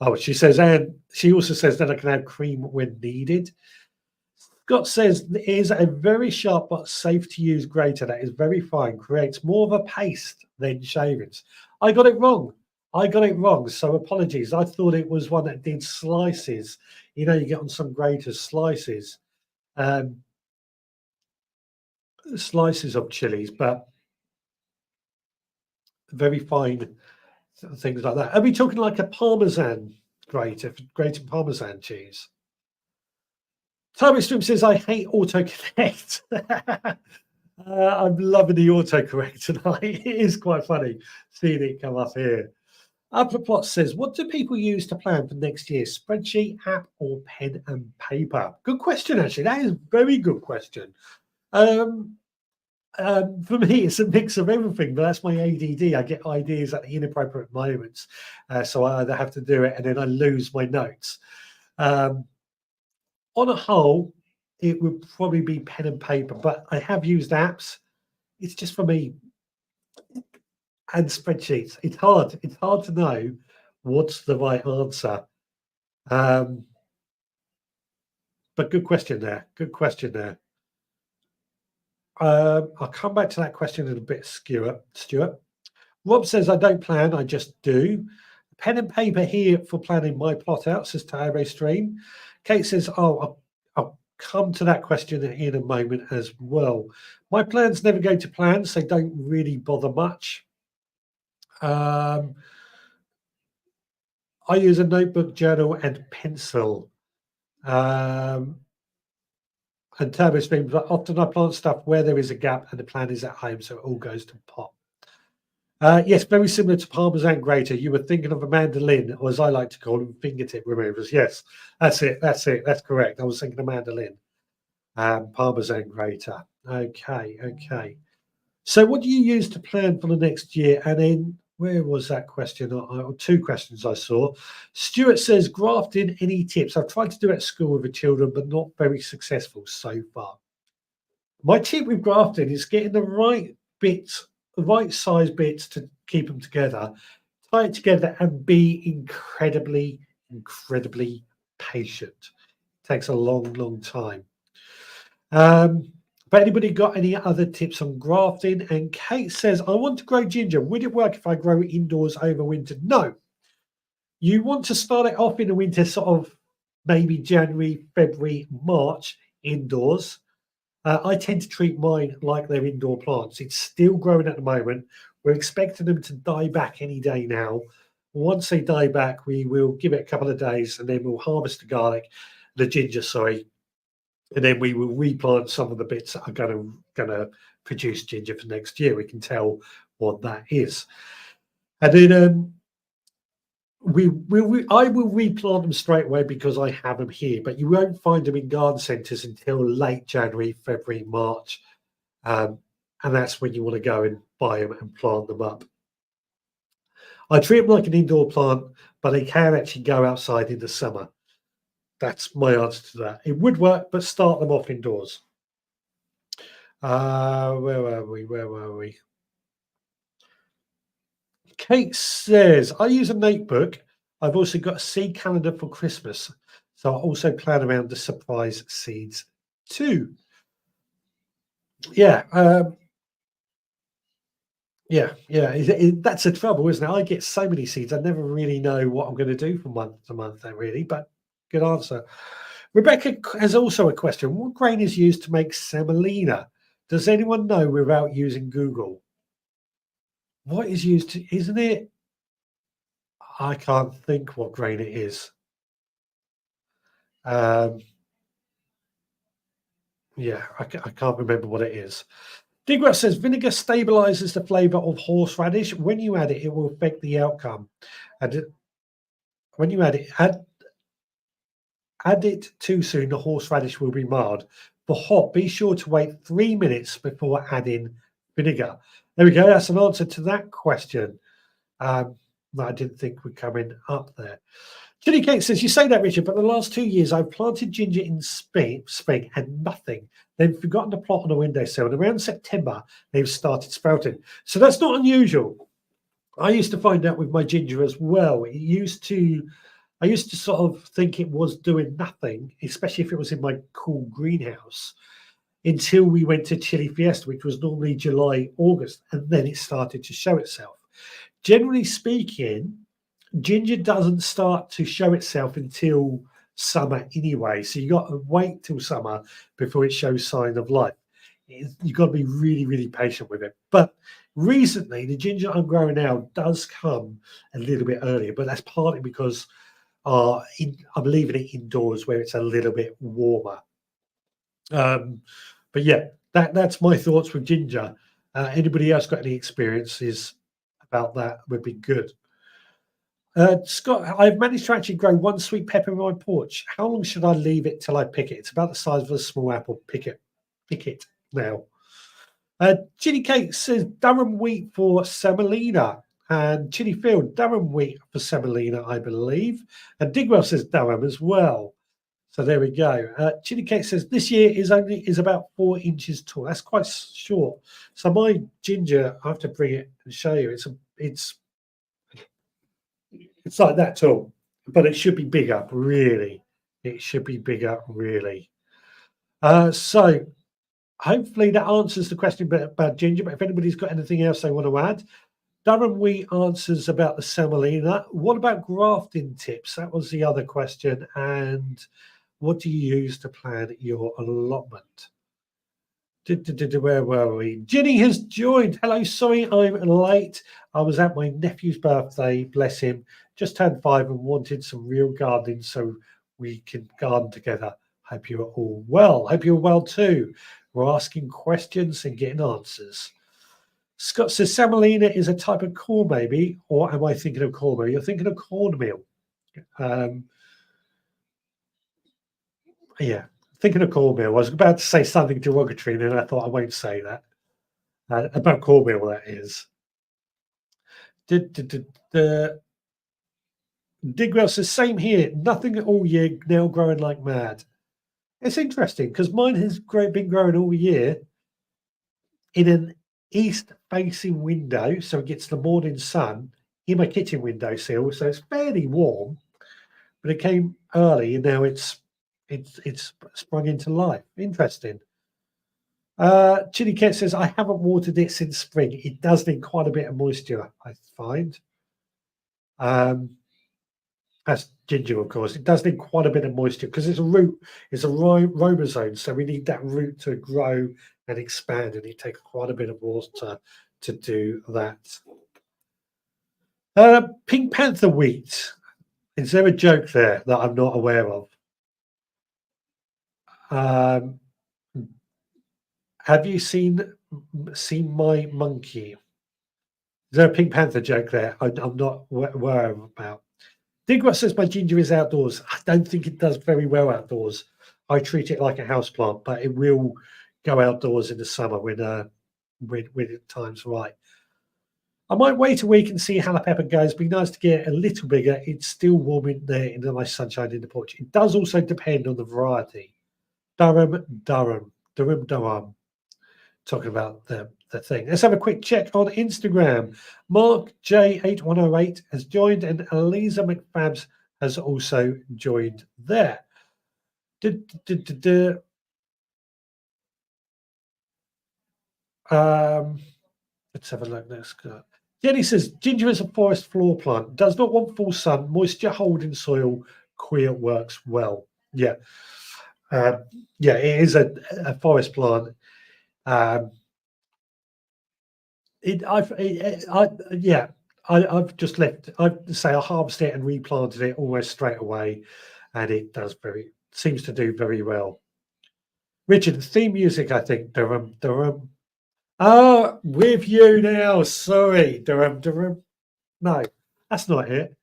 Oh, she says, and she also says that I can add cream when needed. Scott says it is a very sharp but safe to use grater that is very fine, creates more of a paste than shavings. I got it wrong. So apologies. I thought it was one that did slices. You know, you get on some graters slices, slices of chilies, but very fine things like that. Are we talking like a Parmesan grater, grated Parmesan cheese? Tommy Stream says, I hate autocorrect. I'm loving the autocorrect tonight. It is quite funny seeing it come up here. Upperplot says, what do people use to plan for next year? Spreadsheet, app, or pen and paper? Good question, actually. That is a very good question. For me, it's a mix of everything, but that's my ADD. I get ideas at the inappropriate moments. So I either have to do it and then I lose my notes. On a whole, it would probably be pen and paper, but I have used apps. It's just for me, and spreadsheets. It's hard. It's hard to know what's the right answer. But good question there. Good question there. I'll come back to that question in a bit, Stuart. Rob says, I don't plan, I just do. Pen and paper here for planning my plot out, says Tyree Stream. Kate says, oh, I'll come to that question in a moment as well. My plans never go to plan, so don't really bother much. I I use a notebook, journal, and pencil. And turbo streams, but often I plant stuff where there is a gap and the plan is at home, so it all goes to pot. Yes, very similar to Parmesan grater. You were thinking of a mandolin, or as I like to call them, fingertip removers. Yes, that's it. That's it. That's correct. I was thinking of mandolin. Parmesan grater. Okay, okay. So, what do you use to plan for the next year? And then, where was that question? Two questions I saw. Stuart says, grafting, any tips? I've tried to do it at school with the children, but not very successful so far. My tip with grafting is getting the right bits, the right size bits to keep them together, tie it together, and be incredibly, incredibly patient. It takes a long, long time. But anybody got any other tips on grafting? And Kate says, I want to grow ginger. Would it work if I grow it indoors over winter? No. You want to start it off in the winter, sort of maybe January, February, March, indoors. I tend to treat mine like they're indoor plants. It's still growing at the moment. We're expecting them to die back any day now. Once they die back, we will give it a couple of days and then we'll harvest the ginger, sorry, and then we will replant some of the bits that are gonna produce ginger for next year. We can tell what that is, and then I will replant them straight away because I have them here. But you won't find them in garden centres until late January, February, March, and that's when you want to go and buy them and plant them up. I treat them like an indoor plant, but they can actually go outside in the summer. That's my answer to that. It would work, but start them off indoors. Where were we? Where were we? Kate says, I use a notebook. I've also got a seed calendar for Christmas. So I also plan around the surprise seeds too. Yeah. Yeah. That's the trouble, isn't it? I get so many seeds. I never really know what I'm going to do from month to month, really. But good answer. Rebecca has also a question. What grain is used to make semolina? Does anyone know without using Google? What is used to, isn't it? I can't think what grain it is. Yeah, I can't remember what it is. Digrat says vinegar stabilizes the flavor of horseradish. When you add it, it will affect the outcome. And when you add it too soon, the horseradish will be marred. For hot, be sure to wait 3 minutes before adding vinegar. There we go. That's an answer to that question. That I didn't think were coming up there. Chili Cake says, you say that, Richard, but the last 2 years I've planted ginger in spring and nothing. They've forgotten to plant on a windowsill, and around September they've started sprouting. So that's not unusual. I used to find out with my ginger as well. I used to sort of think it was doing nothing, especially if it was in my cool greenhouse, until we went to Chili Fiesta, which was normally July, August, and then it started to show itself. Generally speaking, ginger doesn't start to show itself until summer anyway. So you got to wait till summer before it shows sign of life. You've got to be really, really patient with it. But recently, the ginger I'm growing now does come a little bit earlier, but that's partly because I'm leaving it indoors where it's a little bit warmer. But yeah, that's my thoughts with ginger. Anybody else got any experiences about that would be good. Scott, I've managed to actually grow one sweet pepper in my porch. How long should I leave it till I pick it? It's about the size of a small apple. Pick it now. Chili Cake says Durham wheat for semolina. And Chili Field, Durham wheat for semolina, I believe. And Digwell says Durham as well. So there we go. Chili Cake says this year is about 4 inches tall. That's quite short. So my ginger, I have to bring it and show you. It's like that tall, but it should be bigger, really. It should be bigger, really. So hopefully that answers the question about ginger. But if anybody's got anything else they want to add, Durham wheat answers about the semolina. What about grafting tips? That was the other question. And what do you use to plan your allotment? Where were we? Ginny has joined. Hello, sorry I'm late. I was at my nephew's birthday, bless him. Just turned 5 and wanted some real gardening so we can garden together. Hope you're all well. Hope you're well too. We're asking questions and getting answers. Scott says semolina is a type of corn, maybe, or am I thinking of cornmeal? You're thinking of cornmeal. Yeah, thinking of cornmeal. I was about to say something derogatory, and then I thought I won't say that. About cornmeal, that is. The Digwell says, same here. Nothing all year, now growing like mad. It's interesting because mine has been growing all year in an east-facing window, so it gets the morning sun in my kitchen windowsill, so it's fairly warm. But it came early, and now it's sprung into life. Interesting. Chili Cat says, I haven't watered it since spring. It does need quite a bit of moisture, I find. That's ginger, of course. It does need quite a bit of moisture because it's a root, it's a rhizome, so we need that root to grow and expand, and it takes quite a bit of water to do that. Pink Panther wheat. Is there a joke there that I'm not aware of? Have you seen my monkey? Is there a Pink Panther joke there? I'm not aware about. Digwa says my ginger is outdoors. I don't think it does very well outdoors. I treat it like a houseplant, but it will go outdoors in the summer when the time's right. I might wait a week and see how the pepper goes. Be nice to get a little bigger. It's still warm in there in the nice sunshine in the porch. It does also depend on the variety. Durham. Talking about the thing. Let's have a quick check on Instagram. Mark J8108 has joined, and Eliza McFabs has also joined there. Let's have a look. Let's go. Jenny says ginger is a forest floor plant. Does not want full sun. Moisture holding soil. Queer works well. Yeah. Yeah, it is a forest plant. I've just left. I'd say I harvested it and replanted it almost straight away, and it seems to do very well. Richard, the theme music, I think. Durham. Oh, with you now. Sorry, Durham. No, that's not it.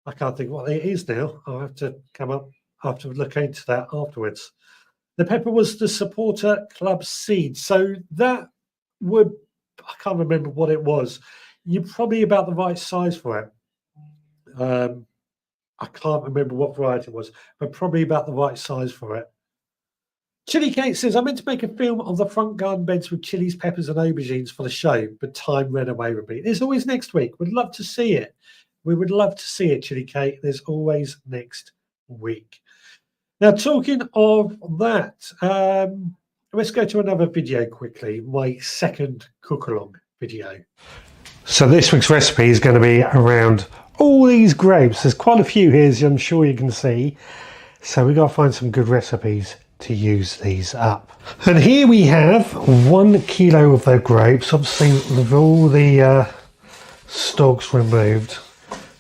I can't think what it is now. I'll have to come up. I'll have to look into that afterwards. The pepper was the supporter club seed. So that would, I can't remember what it was. You're probably about the right size for it. I can't remember what variety it was, but probably about the right size for it. Chili Kate says, I meant to make a film of the front garden beds with chilies, peppers, and aubergines for the show, but time ran away with me. There's always next week. We'd love to see it. We would love to see it, Chili Kate. There's always next week. Now, talking of that, let's go to another video quickly, my second cook-along video. So this week's recipe is going to be around all these grapes. There's quite a few here, as I'm sure you can see. So we've got to find some good recipes to use these up. And here we have 1 kilo of the grapes, obviously with all the stalks removed,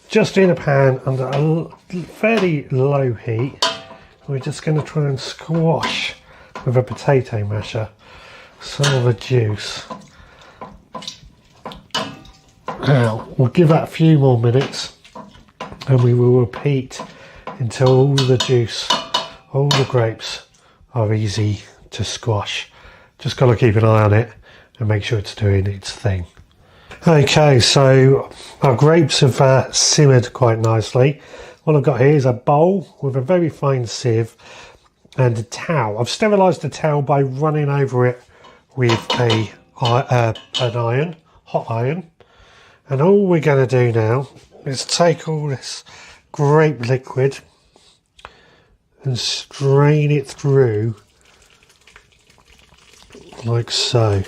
just in a pan under a fairly low heat. We're just going to try and squash with a potato masher some of the juice. Now we'll give that a few more minutes, and we will repeat until all the juice, all the grapes are easy to squash. Just got to keep an eye on it and make sure it's doing its thing. Okay, so our grapes have simmered quite nicely. What I've got here is a bowl with a very fine sieve and a towel. I've sterilised the towel by running over it with an iron, hot iron. And all we're going to do now is take all this grape liquid and strain it through like so.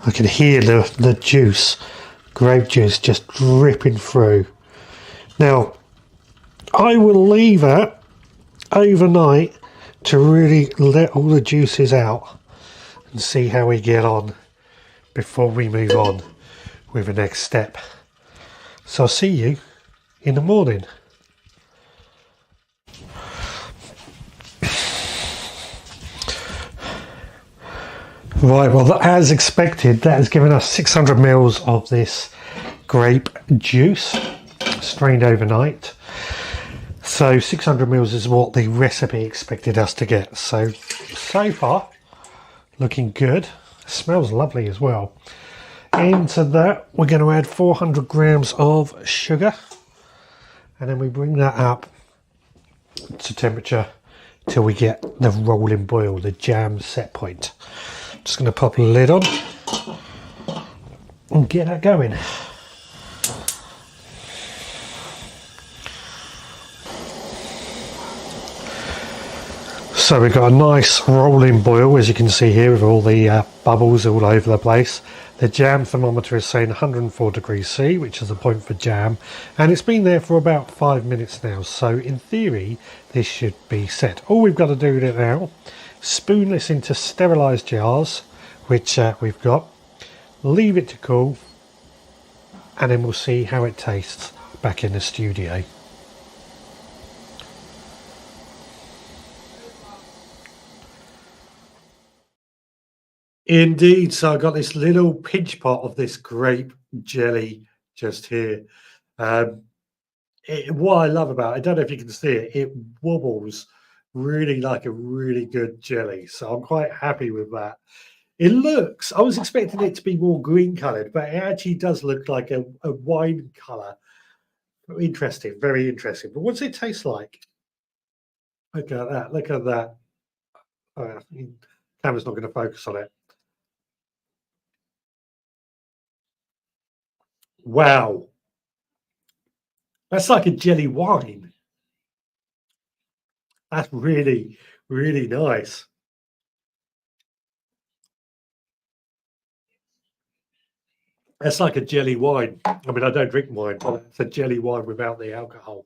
I can hear the juice, grape juice, just dripping through. Now, I will leave that overnight to really let all the juices out and see how we get on before we move on with the next step. So I'll see you in the morning. Right, well, as expected, that has given us 600 mils of this grape juice strained overnight. So 600 mils is what the recipe expected us to get. So far, looking good. It smells lovely as well. Into that, we're going to add 400 grams of sugar, and then we bring that up to temperature till we get the rolling boil, the jam set point. Just going to pop a lid on and get that going. So we've got a nice rolling boil, as you can see here, with all the bubbles all over the place. The jam thermometer is saying 104 degrees C, which is the point for jam, and it's been there for about 5 minutes now, so in theory this should be set. All we've got to do with it now, spoon this into sterilised jars, which we've got, leave it to cool, and then we'll see how it tastes back in the studio. Indeed, so I got this little pinch pot of this grape jelly just here. What I love about it, I don't know if you can see it, it wobbles really like a really good jelly. So I'm quite happy with that. It looks, I was expecting it to be more green coloured, but it actually does look like a wine colour. Interesting, very interesting. But what's it taste like? Look at that, look at that. Oh, camera's not going to focus on it. Wow. That's like a jelly wine. That's really, really nice. That's like a jelly wine. I mean, I don't drink wine, but it's a jelly wine without the alcohol.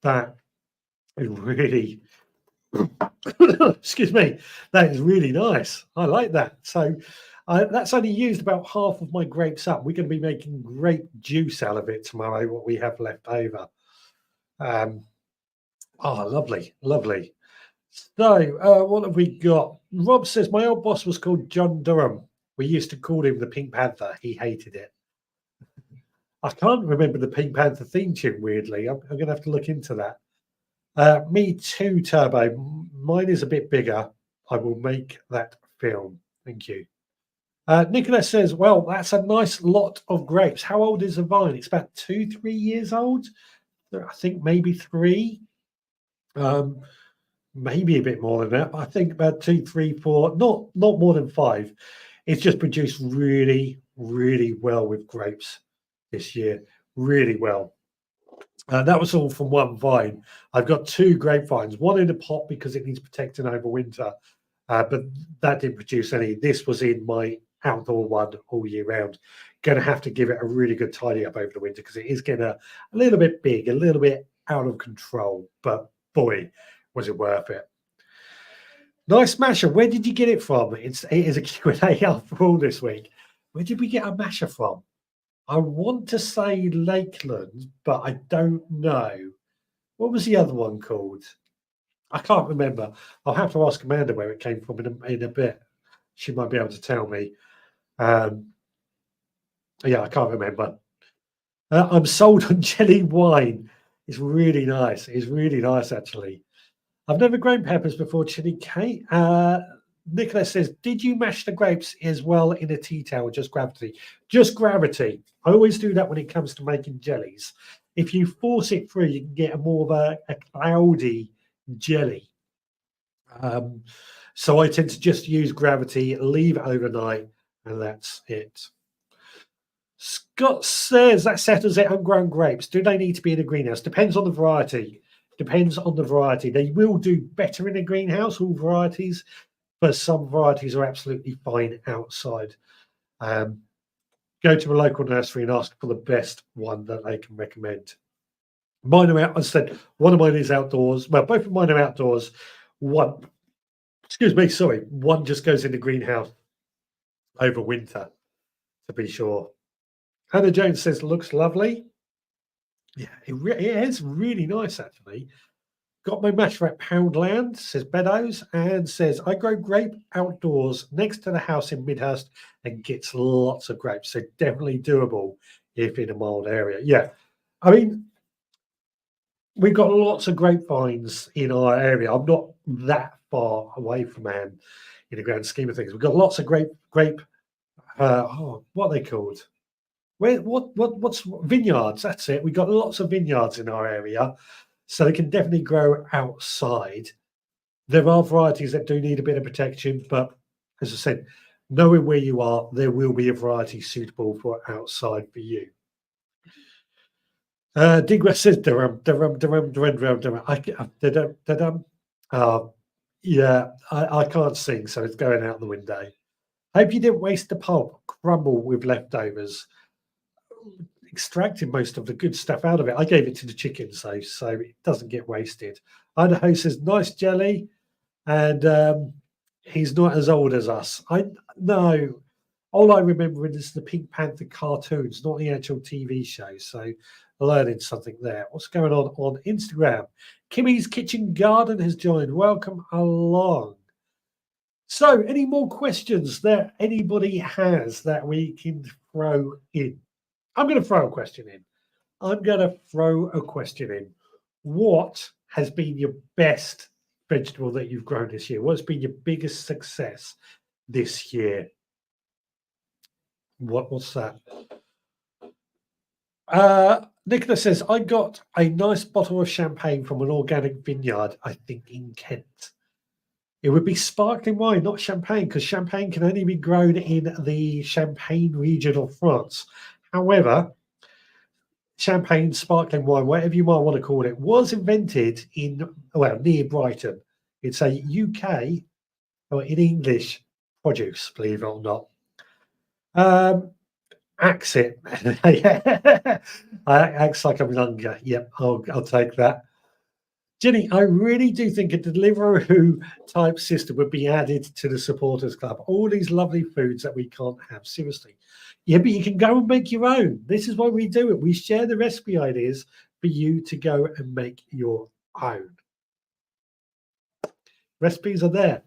That is really, excuse me, that is really nice. I like that. So that's only used about half of my grapes up. We're going to be making grape juice out of it tomorrow, what we have left over. Oh, lovely, lovely. So what have we got? Rob says, my old boss was called John Durham. We used to call him the Pink Panther. He hated it. I can't remember the Pink Panther theme tune, weirdly. I'm going to have to look into that. Me too, Turbo. Mine is a bit bigger. I will make that film. Thank you. Nicholas says, well, that's a nice lot of grapes. How old is the vine? It's about 2-3 years old. I think maybe 3. Maybe a bit more than that. But I think about 2, 3, 4, not more than 5. It's just produced really, really well with grapes this year. Really well. That was all from one vine. I've got 2 grapevines, one in a pot because it needs protecting over winter, but that didn't produce any. This was in my outdoor one all year round. Going to have to give it a really good tidy up over the winter because it is getting a little bit big, a little bit out of control, but boy, was it worth it. Nice masher. Where did you get it from? It is a Q&A after all this week. Where did we get a masher from? I want to say Lakeland, but I don't know. What was the other one called? I can't remember. I'll have to ask Amanda where it came from in a bit. She might be able to tell me. Yeah, I can't remember. I'm sold on jelly wine. It's really nice. It's really nice, actually. I've never grown peppers before, Chili Kate. Nicholas says, did you mash the grapes as well in a tea towel, just gravity? Just gravity. I always do that when it comes to making jellies. If you force it through, you can get more of a cloudy jelly. So I tend to just use gravity, leave it overnight, and that's it. Scott says that settles it on grown grapes. Do they need to be in a greenhouse? Depends on the variety. Depends on the variety. They will do better in a greenhouse, all varieties, but some varieties are absolutely fine outside. Go to a local nursery and ask for the best one that they can recommend. Mine are out. I said one of mine is outdoors. Well, both of mine are outdoors. One Excuse me, sorry. One just goes in the greenhouse over winter, to be sure. Hannah Jones says, looks lovely. Yeah, it is really nice, actually. Got my match at Poundland, says Beddoes, and says, I grow grape outdoors next to the house in Midhurst and gets lots of grapes. So definitely doable if in a mild area. Yeah. I mean, we've got lots of grapevines in our area. I'm not that far away from man in the grand scheme of things. We've got lots of what are they called? What's vineyards? That's it. We've got lots of vineyards in our area, so they can definitely grow outside. There are varieties that do need a bit of protection, but as I said, knowing where you are, there will be a variety suitable for outside for you. Digress says Durham. Yeah, I can't sing, so it's going out the window. Hope you didn't waste the pulp. Crumble with leftovers. Extracted most of the good stuff out of it. I gave it to the chickens though, so it doesn't get wasted. Idaho says nice jelly, and he's not as old as us. I no. All I remember is the Pink Panther cartoons, not the actual TV show. So learning something there. What's going on Instagram? Kimmy's Kitchen Garden has joined. Welcome along. So, any more questions that anybody has that we can throw in? I'm going to throw a question in. What has been your best vegetable that you've grown this year? What's been your biggest success this year? What's that? Nicholas says, I got a nice bottle of champagne from an organic vineyard, I think in Kent. It would be sparkling wine, not champagne, because champagne can only be grown in the Champagne region of France. However, champagne, sparkling wine, whatever you might want to call it, was invented near Brighton. It's a UK, or in English, produce, believe it or not. Axe it. Acts like I'm younger. Yep, I'll take that. Jenny, I really do think a Deliveroo type system would be added to the supporters club. All these lovely foods that we can't have. Seriously. Yeah, but you can go and make your own. This is why we do it. We share the recipe ideas for you to go and make your own. Recipes are there.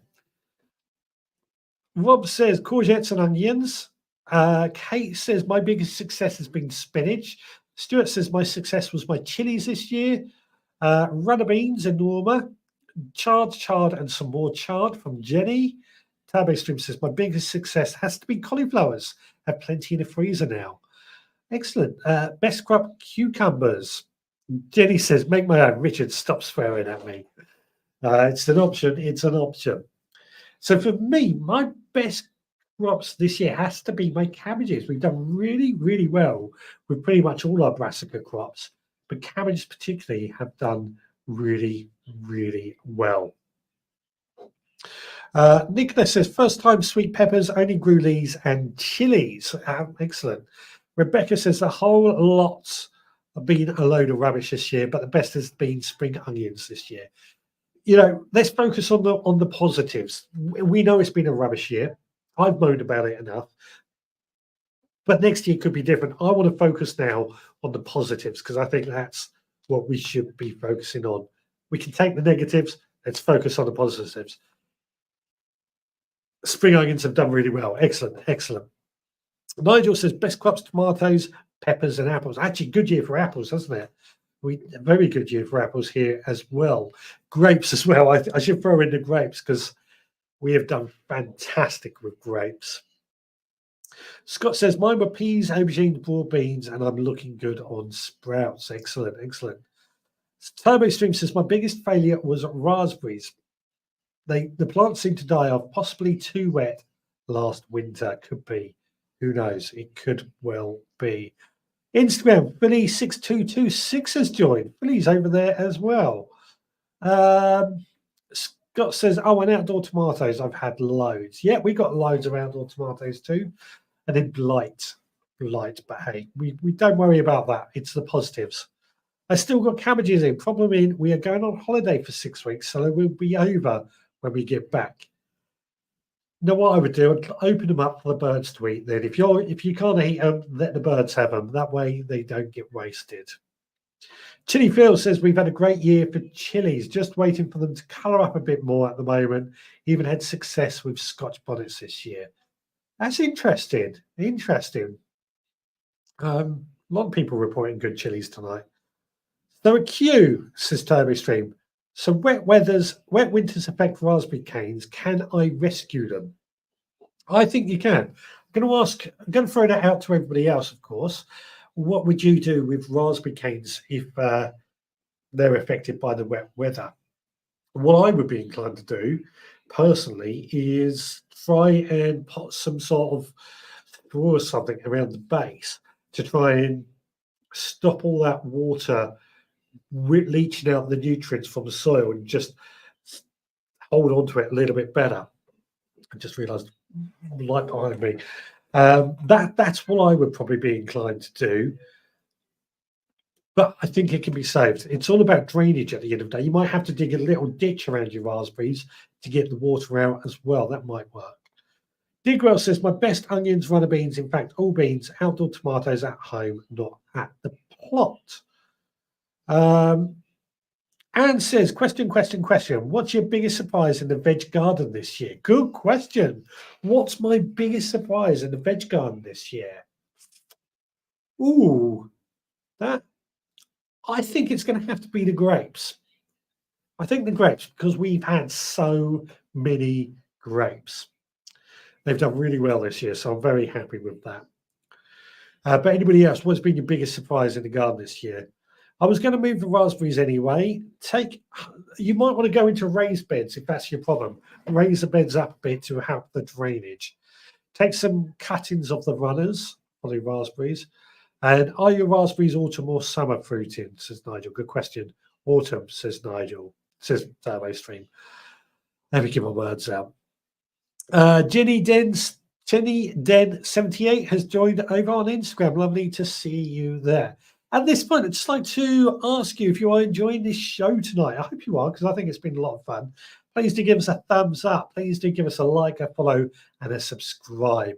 Rob says courgettes and onions. Kate says my biggest success has been spinach. Stuart says my success was my chilies this year. Runner beans and Norma. Chard, and some more chard from Jenny. Turbo Stream says my biggest success has to be cauliflowers. Have plenty in the freezer now. Excellent. Best crop cucumbers. Jenny says make my own. Richard, stop swearing at me. It's an option. It's an option. So for me, my best crops this year has to be my cabbages. We've done really, really well with pretty much all our brassica crops, but cabbages particularly have done really, really well. Nicholas says, first time sweet peppers, only grew leaves and chilies. Excellent. Rebecca says, the whole lot's been a load of rubbish this year, but the best has been spring onions this year. You know, let's focus on the positives. We know it's been a rubbish year. I've moaned about it enough. But next year could be different. I want to focus now on the positives because I think that's what we should be focusing on. We can take the negatives. Let's focus on the positives. Spring onions have done really well. Excellent, excellent. Nigel says best crops, tomatoes, peppers, and apples. Actually, good year for apples, hasn't it? A very good year for apples here as well. Grapes as well. I should throw in the grapes because we have done fantastic with grapes. Scott says mine were peas, aubergines, broad beans, and I'm looking good on sprouts. Excellent, excellent. Turbo Stream says my biggest failure was raspberries. The plants seem to die off, possibly too wet last winter. Could be. Who knows? It could well be. Instagram, Philly6226 has joined. Philly's over there as well. Scott says, oh, and outdoor tomatoes. I've had loads. Yeah, we got loads of outdoor tomatoes too. And then blight. But hey, we don't worry about that. It's the positives. I still got cabbages in. Problem in, we are going on holiday for 6 weeks, so it will be over when we get back. know what I would do? I'd open them up for the birds to eat. Then, if you can't eat them, let the birds have them. That way, they don't get wasted. Chili Phil says we've had a great year for chilies. Just waiting for them to colour up a bit more at the moment. Even had success with Scotch bonnets this year. That's interesting. Interesting. A lot of people reporting good chilies tonight. So a Q, says Turbo Stream. So wet winters affect raspberry canes. Can I rescue them? I think you can. I'm going to throw that out to everybody else, of course. What would you do with raspberry canes if they're affected by the wet weather? What I would be inclined to do personally is try and put some sort of straw or something around the base to try and stop all that water leaching out the nutrients from the soil and just hold on to it a little bit better. I just realised light behind me. That's what I would probably be inclined to do. But I think it can be saved. It's all about drainage at the end of the day. You might have to dig a little ditch around your raspberries to get the water out as well. That might work. Digwell says, my best onions, runner beans, in fact, all beans, outdoor tomatoes at home, not at the plot. Anne says, question. What's your biggest surprise in the veg garden this year? Good question. What's my biggest surprise in the veg garden this year? Ooh, I think it's going to have to be the grapes. I think the grapes, because we've had so many grapes. They've done really well this year, so I'm very happy with that. But anybody else, what's been your biggest surprise in the garden this year? I was going to move the raspberries anyway. You might want to go into raised beds if that's your problem. Raise the beds up a bit to help the drainage. Take some cuttings of the runners for the raspberries. And are your raspberries autumn or summer fruiting? Says Nigel. Good question. Autumn, says Nigel. Says Turbo Stream. Let me get my words out. Jenny Den 78 has joined over on Instagram. Lovely to see you there. At this point, I'd just like to ask you if you are enjoying this show tonight. I hope you are, because I think it's been a lot of fun. Please do give us a thumbs up. Please do give us a like, a follow, and a subscribe.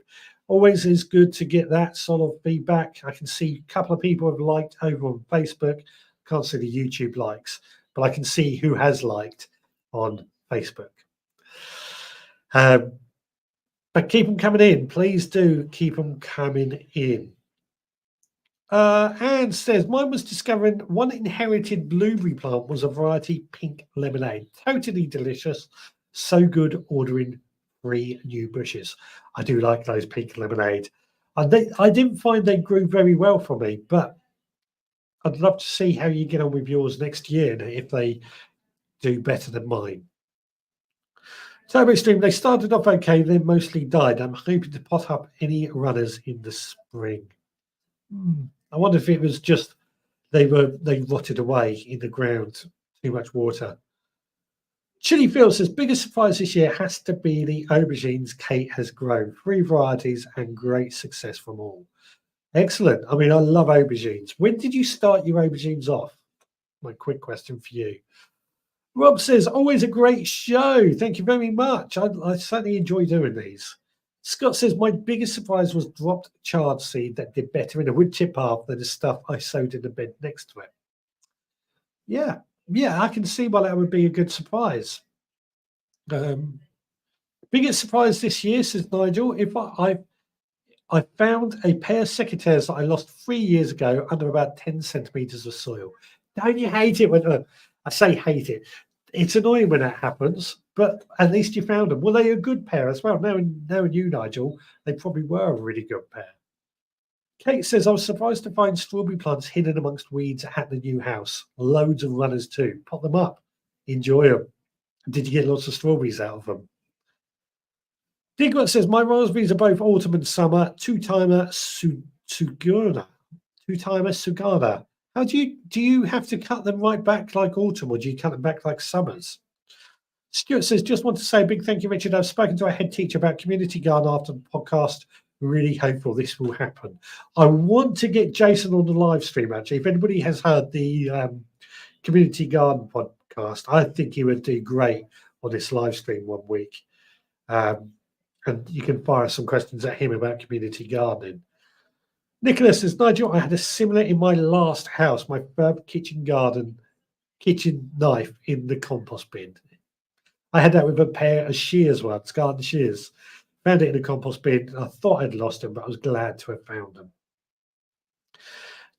Always is good to get that sort of feedback. I can see a couple of people have liked over on Facebook. Can't see the YouTube likes, but I can see who has liked on Facebook. But keep them coming in. Please do keep them coming in. Anne says, mine was discovering one inherited blueberry plant was a variety pink lemonade. Totally delicious. So good ordering 3 new bushes. I do like those pink lemonade. I didn't find they grew very well for me, but I'd love to see how you get on with yours next year if they do better than mine. Turbo Stream, they started off okay, then mostly died. I'm hoping to pot up any runners in the spring. I wonder if it was just they rotted away in the ground, too much water. Chili Phil says, biggest surprise this year has to be the aubergines Kate has grown. 3 varieties and great success from all. Excellent. I mean, I love aubergines. When did you start your aubergines off? My quick question for you. Rob says, always a great show. Thank you very much. I certainly enjoy doing these. Scott says, my biggest surprise was dropped chard seed that did better in a wood chip path than the stuff I sowed in the bed next to it. Yeah, I can see why that would be a good surprise. Biggest surprise this year, says Nigel, if I found a pair of secateurs that I lost 3 years ago under about 10 centimeters of soil. Don't you hate it when I say hate it? It's annoying when that happens, but at least you found them. Were they a good pair as well? Knowing you, Nigel, they probably were a really good pair. Kate says, I was surprised to find strawberry plants hidden amongst weeds at the new house. Loads of runners too. Pot them up. Enjoy them. Did you get lots of strawberries out of them? Digwat says, my raspberries are both autumn and summer. Two-timer Sugana. How do you have to cut them right back like autumn, or do you cut them back like summers? Stuart says, just want to say a big thank you, Richard. I've spoken to our head teacher about community garden after the podcast. Really hopeful this will happen. I want to get Jason on the live stream, actually. If anybody has heard the community garden podcast, I think he would do great on this live stream one week. And you can fire some questions at him about community gardening. Nicholas says, Nigel, I had a similar in my last house, my third kitchen knife in the compost bin. I had that with a pair of shears once, garden shears. Found it in a compost bin. I thought I'd lost them, but I was glad to have found them.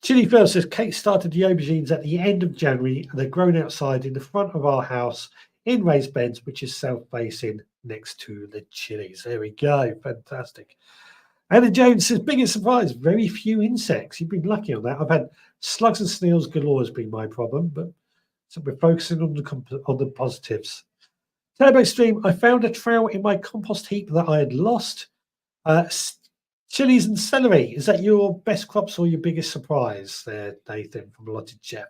Chili Phil says, Kate started the aubergines at the end of January, and they're grown outside in the front of our house in raised beds, which is south-facing next to the chilies. There we go. Fantastic. Anna Jones says, biggest surprise, very few insects. You've been lucky on that. I've had slugs and snails galore has been my problem, but so we're focusing on the positives. Turbo Stream, I found a trowel in my compost heap that I had lost. Chilies and celery, is that your best crops or your biggest surprise there, Nathan, from Allotted Chef?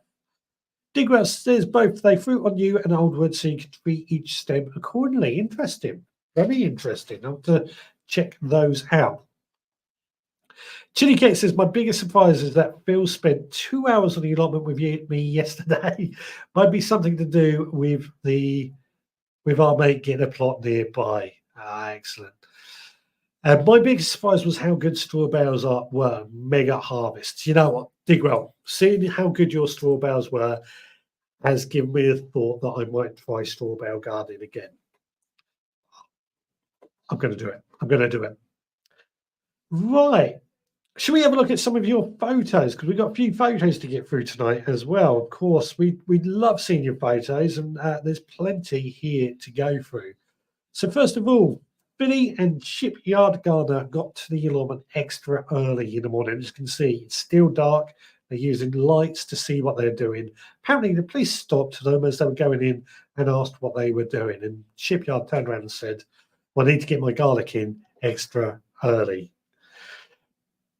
Digwell says both. They fruit on new and old wood, so you can treat each stem accordingly. Interesting. Very interesting. I'll have to check those out. Chili Cake says, my biggest surprise is that Phil spent 2 hours on the allotment with me yesterday. Might be something to do with our mate getting a plot nearby. Excellent. My biggest surprise was how good straw bales were. Mega harvests. You know what, Digwell, seeing how good your straw bales were has given me a thought that I might try straw bale gardening again. I'm going to do it. I'm going to do it. Right. Should we have a look at some of your photos? Because we've got a few photos to get through tonight as well. Of course, we'd love seeing your photos, and there's plenty here to go through. So first of all, Billy and Shipyard Gardener got to the allotment extra early in the morning. As you can see, it's still dark. They're using lights to see what they're doing. Apparently, the police stopped them as they were going in and asked what they were doing. And Shipyard turned around and said, well, I need to get my garlic in extra early.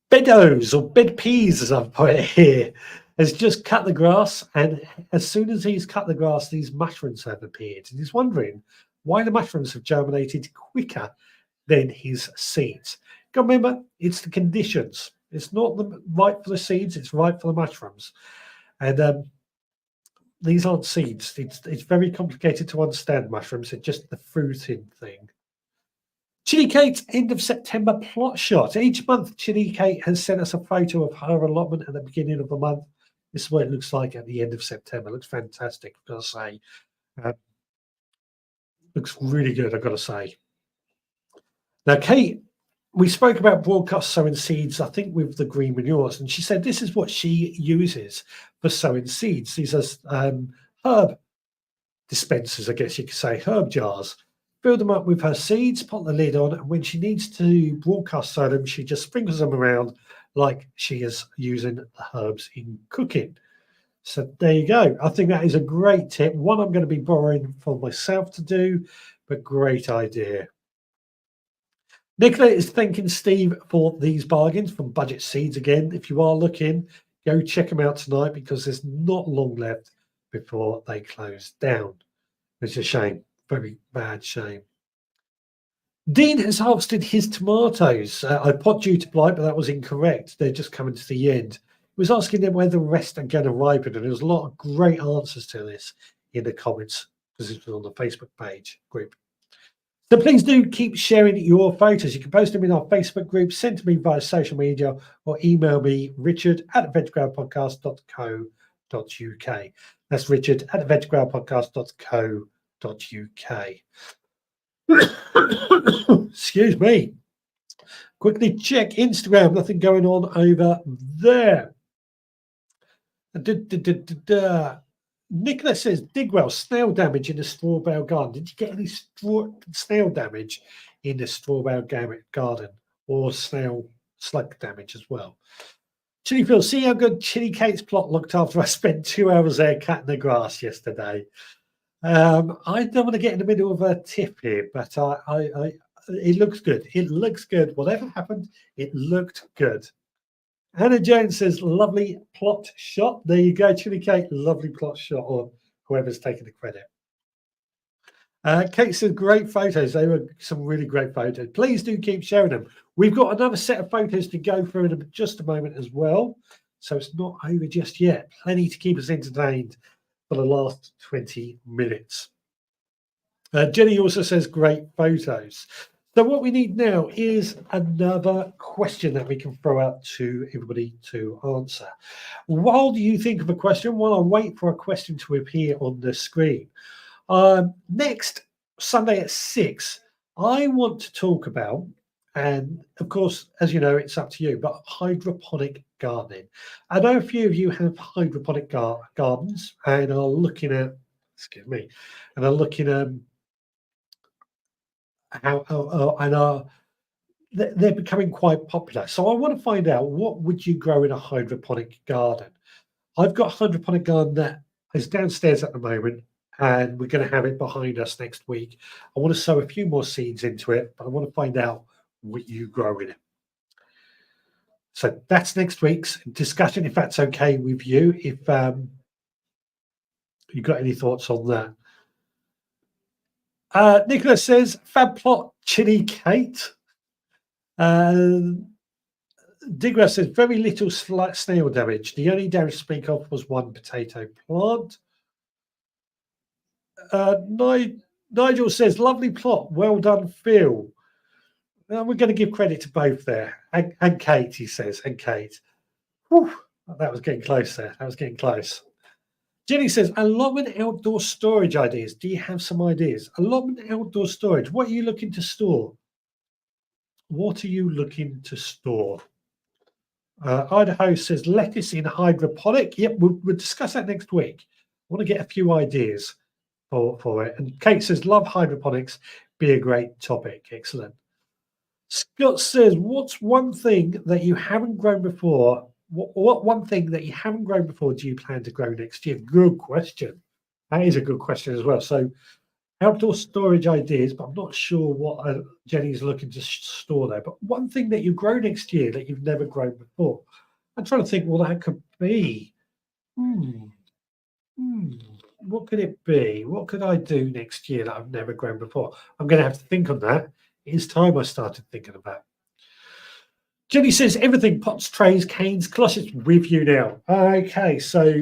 Beddoes, or bed peas, as I've put it here, has just cut the grass. And as soon as he's cut the grass, these mushrooms have appeared. And he's wondering why the mushrooms have germinated quicker than his seeds. Got to remember, it's the conditions. It's not right for the seeds, it's right for the mushrooms. And these aren't seeds. It's very complicated to understand mushrooms. It's just the fruiting thing. Chili Kate's end of September plot shot. Each month, Chili Kate has sent us a photo of her allotment at the beginning of the month. This is what it looks like at the end of September. It looks fantastic, I've got to say. Looks really good, I've got to say. Now, Kate, we spoke about broadcast sowing seeds, I think, with the green manures, and she said this is what she uses for sowing seeds. These are herb dispensers, I guess you could say, herb jars. Fill them up with her seeds, pop the lid on, and when she needs to broadcast sow them, she just sprinkles them around like she is using the herbs in cooking. So there you go. I think that is a great tip. One I'm going to be borrowing for myself to do, but great idea. Nicola is thanking Steve for these bargains from Budget Seeds again. If you are looking, go check them out tonight because there's not long left before they close down. It's a shame. Very bad shame. Dean has harvested his tomatoes. I put due to blight, but that was incorrect. They're just coming to the end. He was asking them whether the rest are going to ripen, and there was a lot of great answers to this in the comments because it was on the Facebook page group. So please do keep sharing your photos. You can post them in our Facebook group, send to me via social media, or email me, richard@veggroundpodcast.co.uk. That's richard@veggroundpodcast.co.uk. Excuse me. Quickly check Instagram. Nothing going on over there. Nicholas says, Digwell, snail damage in the straw bale garden. Did you get any snail damage in the straw bale garden, or snail slug damage as well? Chili Phil, see how good Chili Kate's plot looked after I spent 2 hours there cutting the grass yesterday. I don't want to get in the middle of a tip here, but it looks good. It looks good. Whatever happened, it looked good. Hannah Jones says, lovely plot shot. There you go, Chili Kate. Lovely plot shot, or whoever's taking the credit. Kate said, great photos. They were some really great photos. Please do keep sharing them. We've got another set of photos to go through in just a moment as well. So it's not over just yet. Plenty to keep us entertained for the last 20 minutes. Jenny also says, great photos. So what we need now is another question that we can throw out to everybody to answer. While you think of a question, while I wait for a question to appear on the screen, next Sunday at 6, I want to talk about, and of course, as you know, it's up to you, but hydroponic gardening. I know a few of you have hydroponic gardens and are looking at, excuse me, and are looking at and are they're becoming quite popular. So I want to find out, what would you grow in a hydroponic garden? I've got a hydroponic garden that is downstairs at the moment, and we're going to have it behind us next week. I want to sow a few more seeds into it, but I want to find out what you grow in it. So that's next week's discussion, if that's okay with you. If you've got any thoughts on that. Nicholas says, fab plot, chili Kate. Digress says, very little snail damage. The only damage to speak of was one potato plant. Nigel says, lovely plot. Well done, Phil. We're going to give credit to both there. And Kate, he says, and Kate. Whew, that was getting close there. That was getting close. Jenny says, allotment outdoor storage ideas. Do you have some ideas? Allotment outdoor storage. What are you looking to store? What are you looking to store? Idaho says, lettuce in hydroponic. Yep, we'll discuss that next week. I want to get a few ideas for it. And Kate says, love hydroponics. Be a great topic. Excellent. Scott says, what's one thing that you haven't grown before? What one thing that you haven't grown before do you plan to grow next year? Good question. That is a good question as well. So outdoor storage ideas, but I'm not sure what Jenny's looking to store there. But one thing that you grow next year that you've never grown before. I'm trying to think what that could be. What could it be? What could I do next year that I've never grown before? I'm going to have to think on that. It's time I started thinking about. Jenny says, everything, pots, trays, canes, closets with you now. Okay, so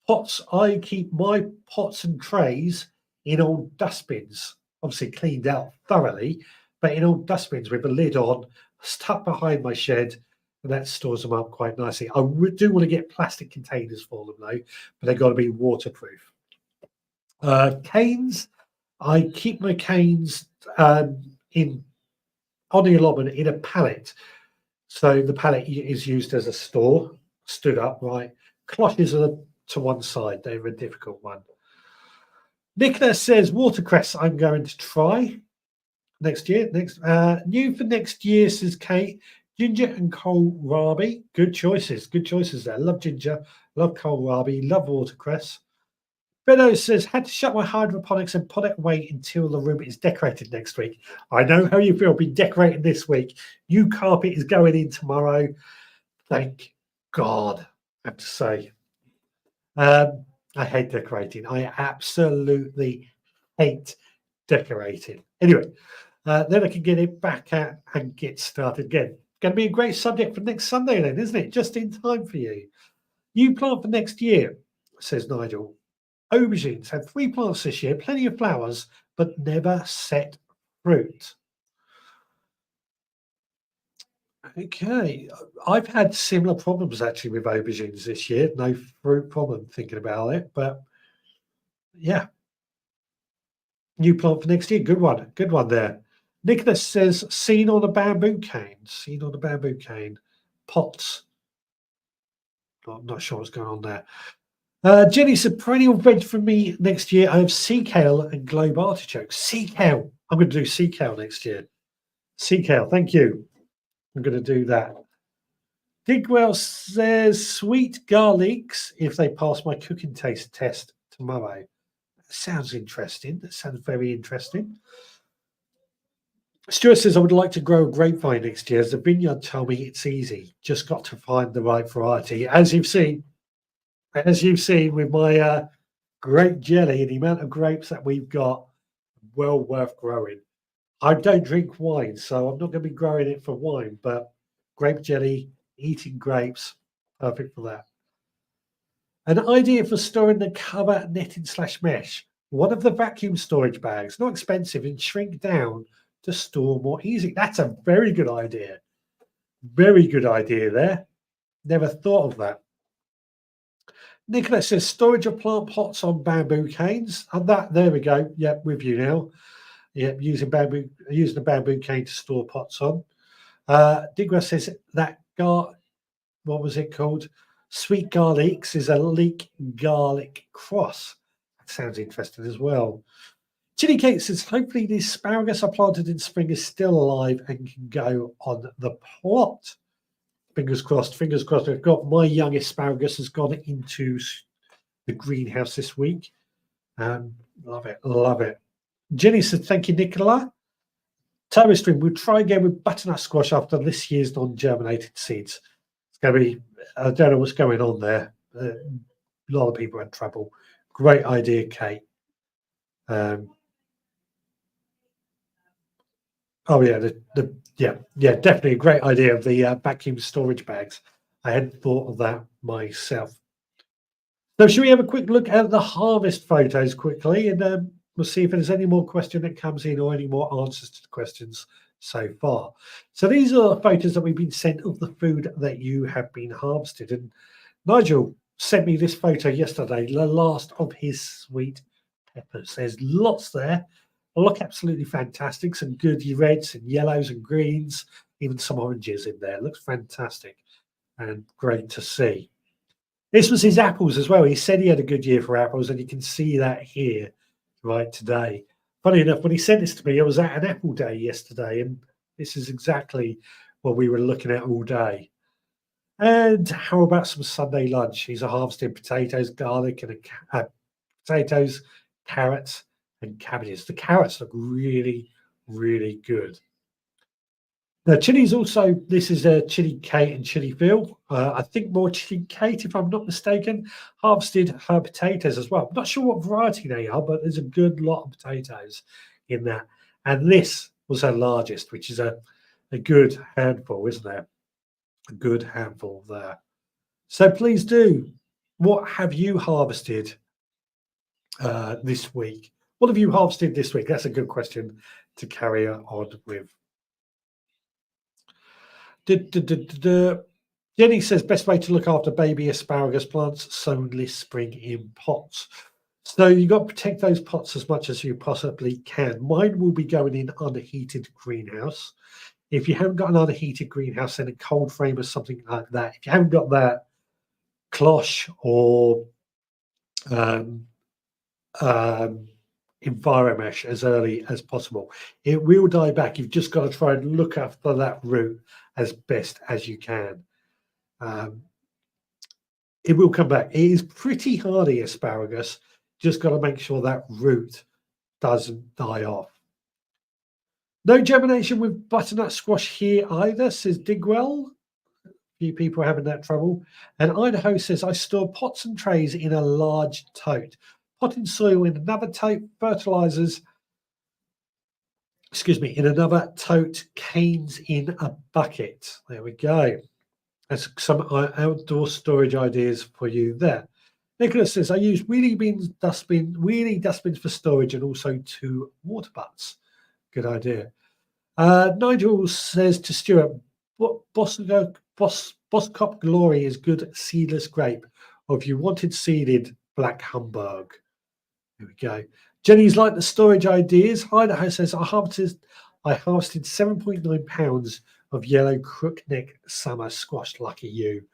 pots, I keep my pots and trays in old dustbins, obviously cleaned out thoroughly, but in old dustbins with a lid on, stuck behind my shed, and that stores them up quite nicely. I do want to get plastic containers for them though, but they've got to be waterproof. Canes, I keep my canes on the allotment in a pallet. So the pallet is used as a store, stood up, right? Cloches are to one side. They're a difficult one. Nicola says, watercress I'm going to try next year. New for next year, says Kate. Ginger and kohlrabi. Good choices. Good choices there. Love ginger, love kohlrabi, love watercress. Benno says, had to shut my hydroponics and put it away until the room is decorated next week. I know how you feel. Been decorating this week. New carpet is going in tomorrow. Thank God, I have to say. I hate decorating. I absolutely hate decorating. Anyway, then I can get it back at and get started again. Going to be a great subject for next Sunday then, isn't it? Just in time for you. New plant for next year, says Nigel. Aubergines had 3 plants this year, plenty of flowers, but never set fruit. Okay, I've had similar problems actually with aubergines this year. No fruit problem thinking about it, but yeah. New plant for next year. Good one there. Nicholas says, seen on a bamboo cane. Seen on a bamboo cane. Pots. I'm not sure what's going on there. Jenny said, perennial veg for me next year. I have sea kale and globe artichokes. Sea kale. I'm going to do sea kale next year. Sea kale. Thank you. I'm going to do that. Digwell says, sweet garlics if they pass my cooking taste test tomorrow. That sounds interesting. That sounds very interesting. Stuart says, I would like to grow a grapevine next year. As the vineyard told me it's easy. Just got to find the right variety. As you've seen with my grape jelly and the amount of grapes that we've got, well worth growing. I don't drink wine, so I'm not going to be growing it for wine, but grape jelly, eating grapes, perfect for that. An idea for storing the cover netting /mesh. One of the vacuum storage bags, not expensive, and shrink down to store more easily. That's a very good idea. Very good idea there. Never thought of that. Nicholas says storage of plant pots on bamboo canes. And that, there we go. Yep, with you now. Yep, using a bamboo cane to store pots on. Digwell says that what was it called? Sweet garlics is a leek garlic cross. That sounds interesting as well. Chili Kate says, hopefully the asparagus I planted in spring is still alive and can go on the plot. Fingers crossed, fingers crossed. I've got my young asparagus has gone into the greenhouse this week. Love it, love it. Jenny said, thank you, Nicola. Turbo Stream, we'll try again with butternut squash after this year's non-germinated seeds. It's going to be, I don't know what's going on there. A lot of people had trouble. Great idea, Kate. Oh yeah, definitely a great idea of the vacuum storage bags. I hadn't thought of that myself. So should we have a quick look at the harvest photos quickly, and we'll see if there's any more question that comes in or any more answers to the questions so far. So these are the photos that we've been sent of the food that you have been harvested. And Nigel sent me this photo yesterday, the last of his sweet peppers. There's lots there. Look absolutely fantastic. Some good reds and yellows and greens, even some oranges in there. Looks fantastic and great to see. This was his apples as well. He said he had a good year for apples, and you can see that here right today. Funny enough, when he sent this to me, I was at an apple day yesterday, and this is exactly what we were looking at all day. And how about some Sunday lunch? He's harvesting potatoes, garlic, and potatoes, carrots, and cabbages. The carrots look really, really good. Now, chilies also, this is a Chili Kate and Chili Phil. I think more Chili Kate, if I'm not mistaken, harvested her potatoes as well. I'm not sure what variety they are, but there's a good lot of potatoes in that. And this was her largest, which is a good handful, isn't there? A good handful there. So please do. What have you harvested this week? What have you harvested this week? That's a good question to carry on with. Jenny says, best way to look after baby asparagus plants sown this spring in pots. So you've got to protect those pots as much as you possibly can. Mine will be going in unheated greenhouse. If you haven't got an unheated greenhouse, then a cold frame or something like that. If you haven't got that, cloche or Enviromesh as early as possible. It will die back. You've just got to try and look after that root as best as you can. It will come back. It is pretty hardy asparagus. Just got to make sure that root doesn't die off. No germination with butternut squash here either, says Digwell. A few people are having that trouble. And Idaho says, I store pots and trays in a large tote. Potting soil in another tote, fertilizers, in another tote, canes in a bucket. There we go. That's some outdoor storage ideas for you there. Nicholas says, I use wheelie dustbins for storage and also 2 water butts. Good idea. Nigel says to Stuart, Boskop Glory is good seedless grape, or if you wanted seeded, Black Hamburg. There we go. Jenny's like the storage ideas. Idaho says, I harvested 7.9 pounds of yellow crookneck summer squash. Lucky you.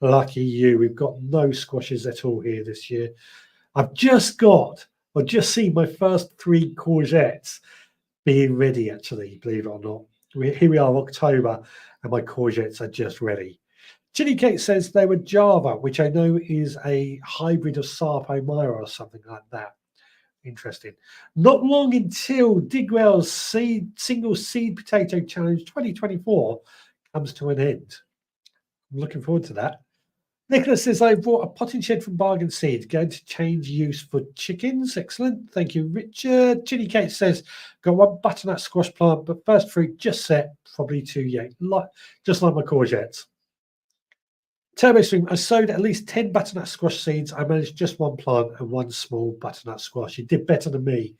Lucky you. We've got no squashes at all here this year. I've just seen my first 3 courgettes being ready, actually, believe it or not. Here we are, October, and my courgettes are just ready. Chili Kate says they were Java, which I know is a hybrid of Sarpo Myra or something like that. Interesting. Not long until Digwell's single seed potato challenge 2024 comes to an end. I'm looking forward to that. Nicholas says, I bought a potting shed from Bargain Seed, going to change use for chickens. Excellent. Thank you, Richard. Chili Kate says, got 1 butternut squash plant, but first fruit just set, probably too young, just like my courgettes. Turbo Stream, I sowed at least 10 butternut squash seeds. I managed just 1 plant and 1 small butternut squash. You did better than me.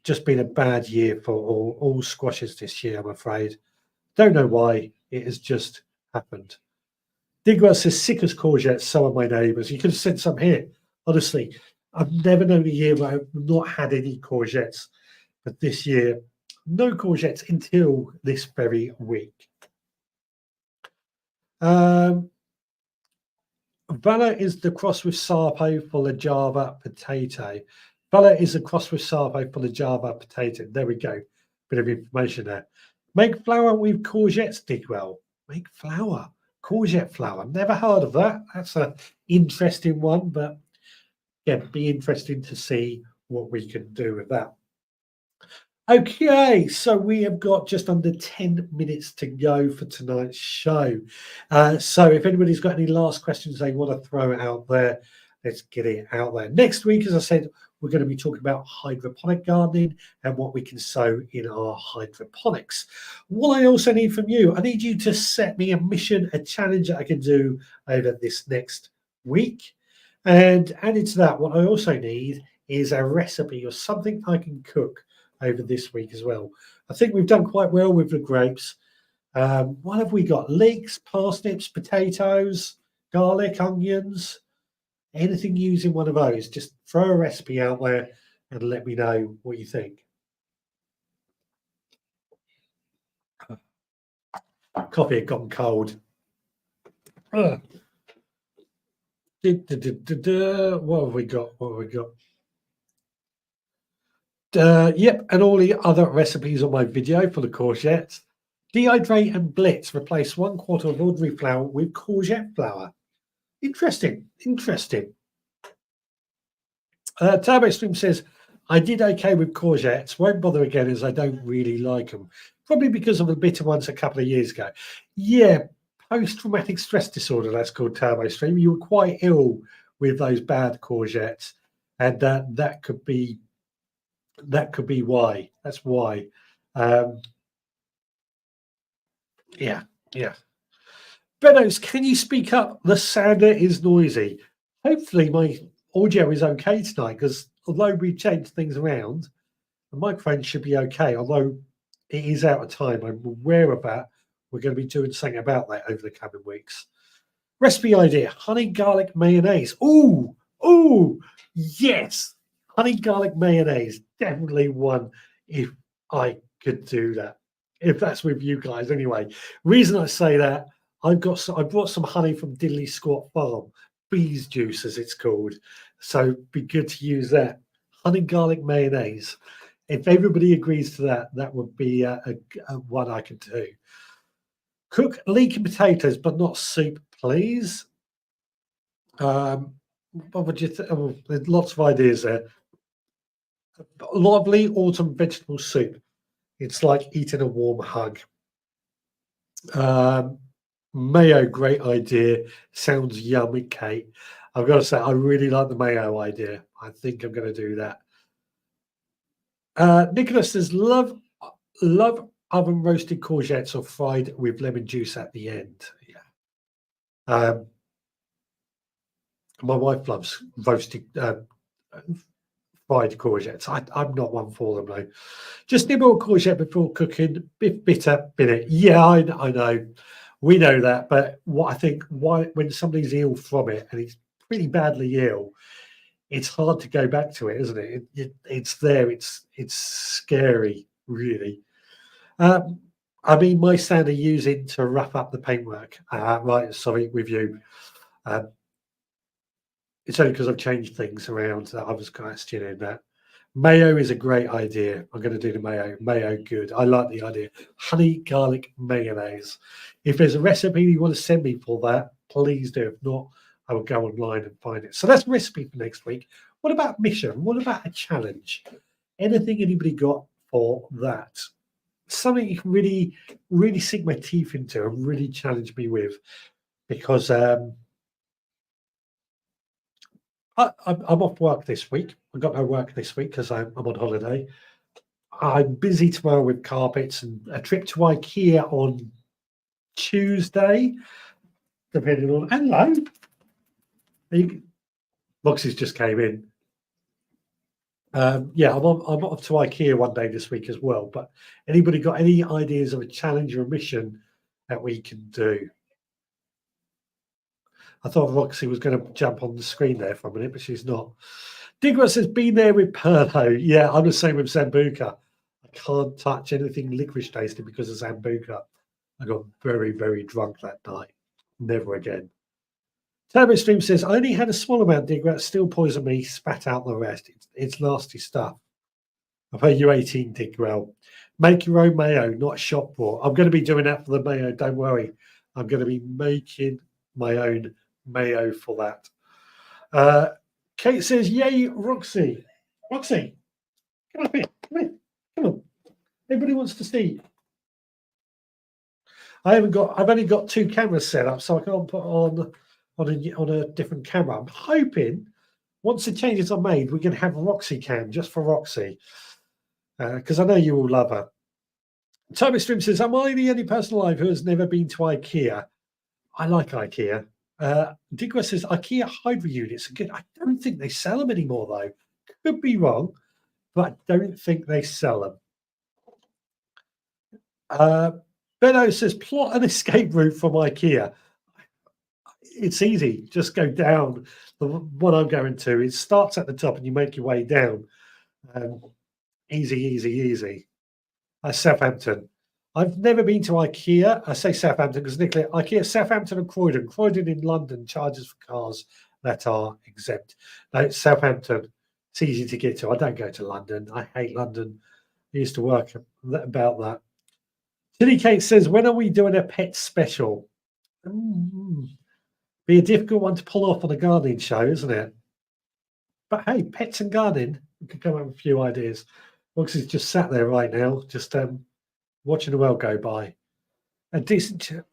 Just been a bad year for all squashes this year, I'm afraid. Don't know why. It has just happened. Digwell says, sick as courgettes, so are my neighbours. You could have sent some here. Honestly, I've never known a year where I've not had any courgettes. But this year, no courgettes until this very week. Valor is the cross with Sarpo for the Java potato. Valor is a cross with Sarpo for the Java potato. There we go. Bit of information there. Make flour with courgettes, Digwell. Make flour. Courgette flour. Never heard of that. That's an interesting one, but yeah, be interesting to see what we can do with that. Okay, so we have got just under 10 minutes to go for tonight's show. So if anybody's got any last questions they want to throw out there, let's get it out there. Next week, as I said, we're going to be talking about hydroponic gardening and what we can sow in our hydroponics. What I also need from you, I need you to set me a mission, a challenge that I can do over this next week. And added to that, what I also need is a recipe or something I can cook over this week as well. I think we've done quite well with the grapes. What have we got? Leeks, parsnips, potatoes, garlic, onions, anything using one of those. Just throw a recipe out there and let me know what you think. Coffee had gone cold. What have we got? What have we got? Yep, and all the other recipes on my video for the courgettes. Dehydrate and blitz. Replace 1 quarter of ordinary flour with courgette flour. Interesting. Turbo Stream says, I did okay with courgettes. Won't bother again as I don't really like them. Probably because of the bitter ones a couple of years ago. Yeah, post-traumatic stress disorder, that's called Turbo Stream. You were quite ill with those bad courgettes. And that could be why. That's why. Yeah. Benos, can you speak up? The sounder is noisy. Hopefully my audio is okay tonight because although we've changed things around, the microphone should be okay. Although it is out of time, I'm aware of that. We're going to be doing something about that over the coming weeks. Recipe idea: honey garlic mayonnaise. Ooh, yes, honey garlic mayonnaise. Definitely one if I could do that. If that's with you guys, anyway. Reason I say that, I brought some honey from Diddley Squat Farm, bees juice as it's called. So be good to use that. Honey garlic mayonnaise. If everybody agrees to that, that would be a one I could do. Cook leeky potatoes, but not soup, please. What would you think? Oh, there's lots of ideas there. Lovely autumn vegetable soup. It's like eating a warm hug. Mayo, great idea. Sounds yummy, Kate. I've got to say, I really like the mayo idea. I think I'm going to do that. Nicholas says, love oven roasted courgettes or fried with lemon juice at the end. Yeah. My wife loves roasted fried courgettes. I'm not one for them though. Just nibble a courgette before cooking. Bit bitter, it. Yeah, I know. We know that. But what I think, when somebody's ill from it and it's pretty badly ill, it's hard to go back to it, isn't it? It's there. It's scary, really. I mean, my stand are using to wrap up the paintwork. Right, sorry, with you. It's only because I've changed things around that I was questioning that. Mayo is a great idea. I'm going to do the mayo. Mayo, good. I like the idea. Honey garlic mayonnaise. If there's a recipe you want to send me for that, please do. If not, I will go online and find it. So that's a recipe for next week. What about mission? What about a challenge? Anything anybody got for that? Something you can really, really sink my teeth into and really challenge me with, because I'm off work this week. I've got no work this week because I'm on holiday. I'm busy tomorrow with carpets and a trip to IKEA on Tuesday, depending on. Hello. Boxes just came in. Yeah, I'm off to IKEA one day this week as well. But anybody got any ideas of a challenge or a mission that we can do? I thought Roxy was going to jump on the screen there for a minute, but she's not. Digwa says, been there with Perlo. Yeah, I'm the same with Sambuca. I can't touch anything licorice tasting because of Sambuca. I got very, very drunk that night. Never again. Turbo Stream says, I only had a small amount, Digwa. Still poisoned me, spat out the rest. It's nasty stuff. I've heard you 18, Digwell. Make your own mayo, not shop bought. I'm going to be doing that for the mayo. Don't worry. I'm going to be making my own mayo for that. Kate says, yay, Roxy. Roxy, come up here. Come here. Come on. Everybody wants to see. I've only got 2 cameras set up, so I can't put on a different camera. I'm hoping once the changes are made, we can have Roxy cam just for Roxy. Because I know you all love her. Toby Stream says, am I the only person alive who has never been to IKEA? I like IKEA. Digwa says, IKEA Hydro units are good. I don't think they sell them anymore, though. Could be wrong, but I don't think they sell them. Benno says, plot an escape route from IKEA. It's easy. Just go down. The one I'm going to, it starts at the top and you make your way down. Easy, easy, easy. Southampton. I've never been to IKEA. I say Southampton because Nicola, IKEA, Southampton and Croydon. Croydon in London charges for cars that are exempt. No, it's Southampton. It's easy to get to. I don't go to London. I hate London. I used to work about that. Tilly Kate says, when are we doing a pet special? Be a difficult one to pull off on a gardening show, isn't it? But hey, pets and gardening, we could come up with a few ideas. Roxy's just sat there right now, just watching the world go by. A decent chat.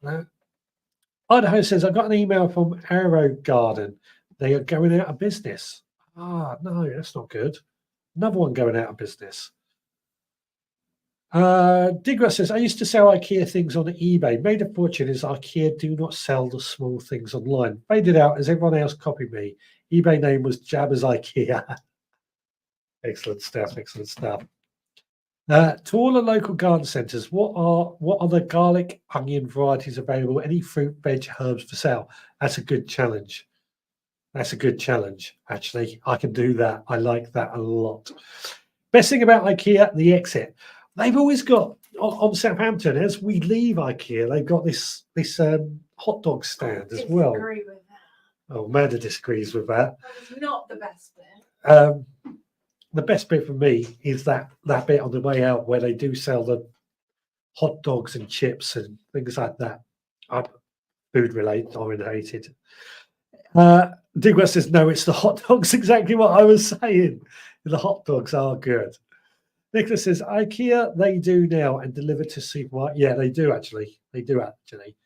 Idaho says, I got an email from Arrow Garden. They are going out of business. No, that's not good. Another one going out of business. Digra says, I used to sell IKEA things on eBay. Made a fortune is IKEA do not sell the small things online. Faded out as everyone else copied me. eBay name was Jabba's IKEA. Excellent stuff, excellent stuff. To all the local garden centres, what are the garlic, onion varieties available? Any fruit, veg, herbs for sale? That's a good challenge. That's a good challenge, actually. I can do that. I like that a lot. Best thing about IKEA, the exit. They've always got, on Southampton, as we leave IKEA, they've got this hot dog stand as well. I disagree with that. Oh, Amanda disagrees with that. That was not the best bit. The best bit for me is that bit on the way out where they do sell the hot dogs and chips and things like that. I'm food orientated. Digwell says, no, it's the hot dogs. Exactly what I was saying. The hot dogs are good. Nicholas says, IKEA, they do now and deliver to supermarket. Yeah, they do actually. They do actually.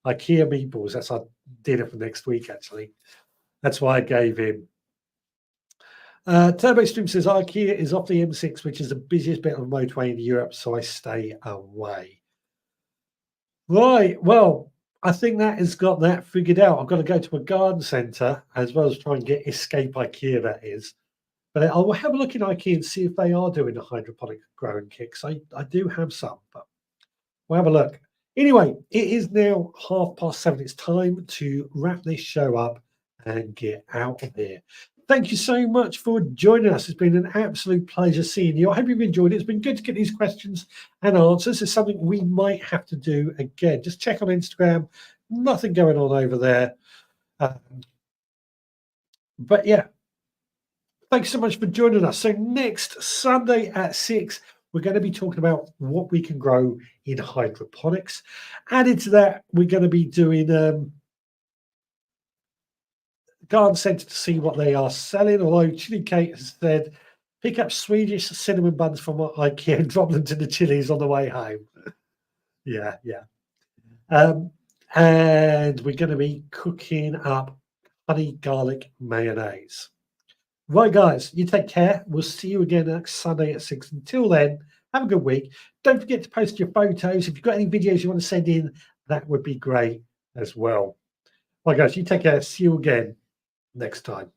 IKEA meatballs. That's our dinner for next week, actually. That's why I gave him. Turbo Stream says, IKEA is off the M6, which is the busiest bit of motorway in Europe, so I stay away. Right. Well, I think that has got that figured out. I've got to go to a garden centre as well as try and get Escape IKEA, that is. But I will have a look in IKEA and see if they are doing the hydroponic growing kits. I do have some, but we'll have a look. Anyway, it is now 7:30. It's time to wrap this show up and get out of here. Thank you so much for joining us. It's been an absolute pleasure seeing you. I hope you've enjoyed it. It's been good to get these questions and answers. It's something we might have to do again. Just check on Instagram. Nothing going on over there. But yeah. Thanks so much for joining us. So next Sunday at 6, we're going to be talking about what we can grow in hydroponics. Added to that, we're going to be doing garden centre to see what they are selling. Although Chili Kate has said, pick up Swedish cinnamon buns from IKEA and drop them to the chilies on the way home. Yeah. And we're going to be cooking up honey garlic mayonnaise. Right, guys, you take care. We'll see you again next Sunday at 6. Until then, have a good week. Don't forget to post your photos. If you've got any videos you want to send in, that would be great as well. Right, guys, you take care. See you again next time.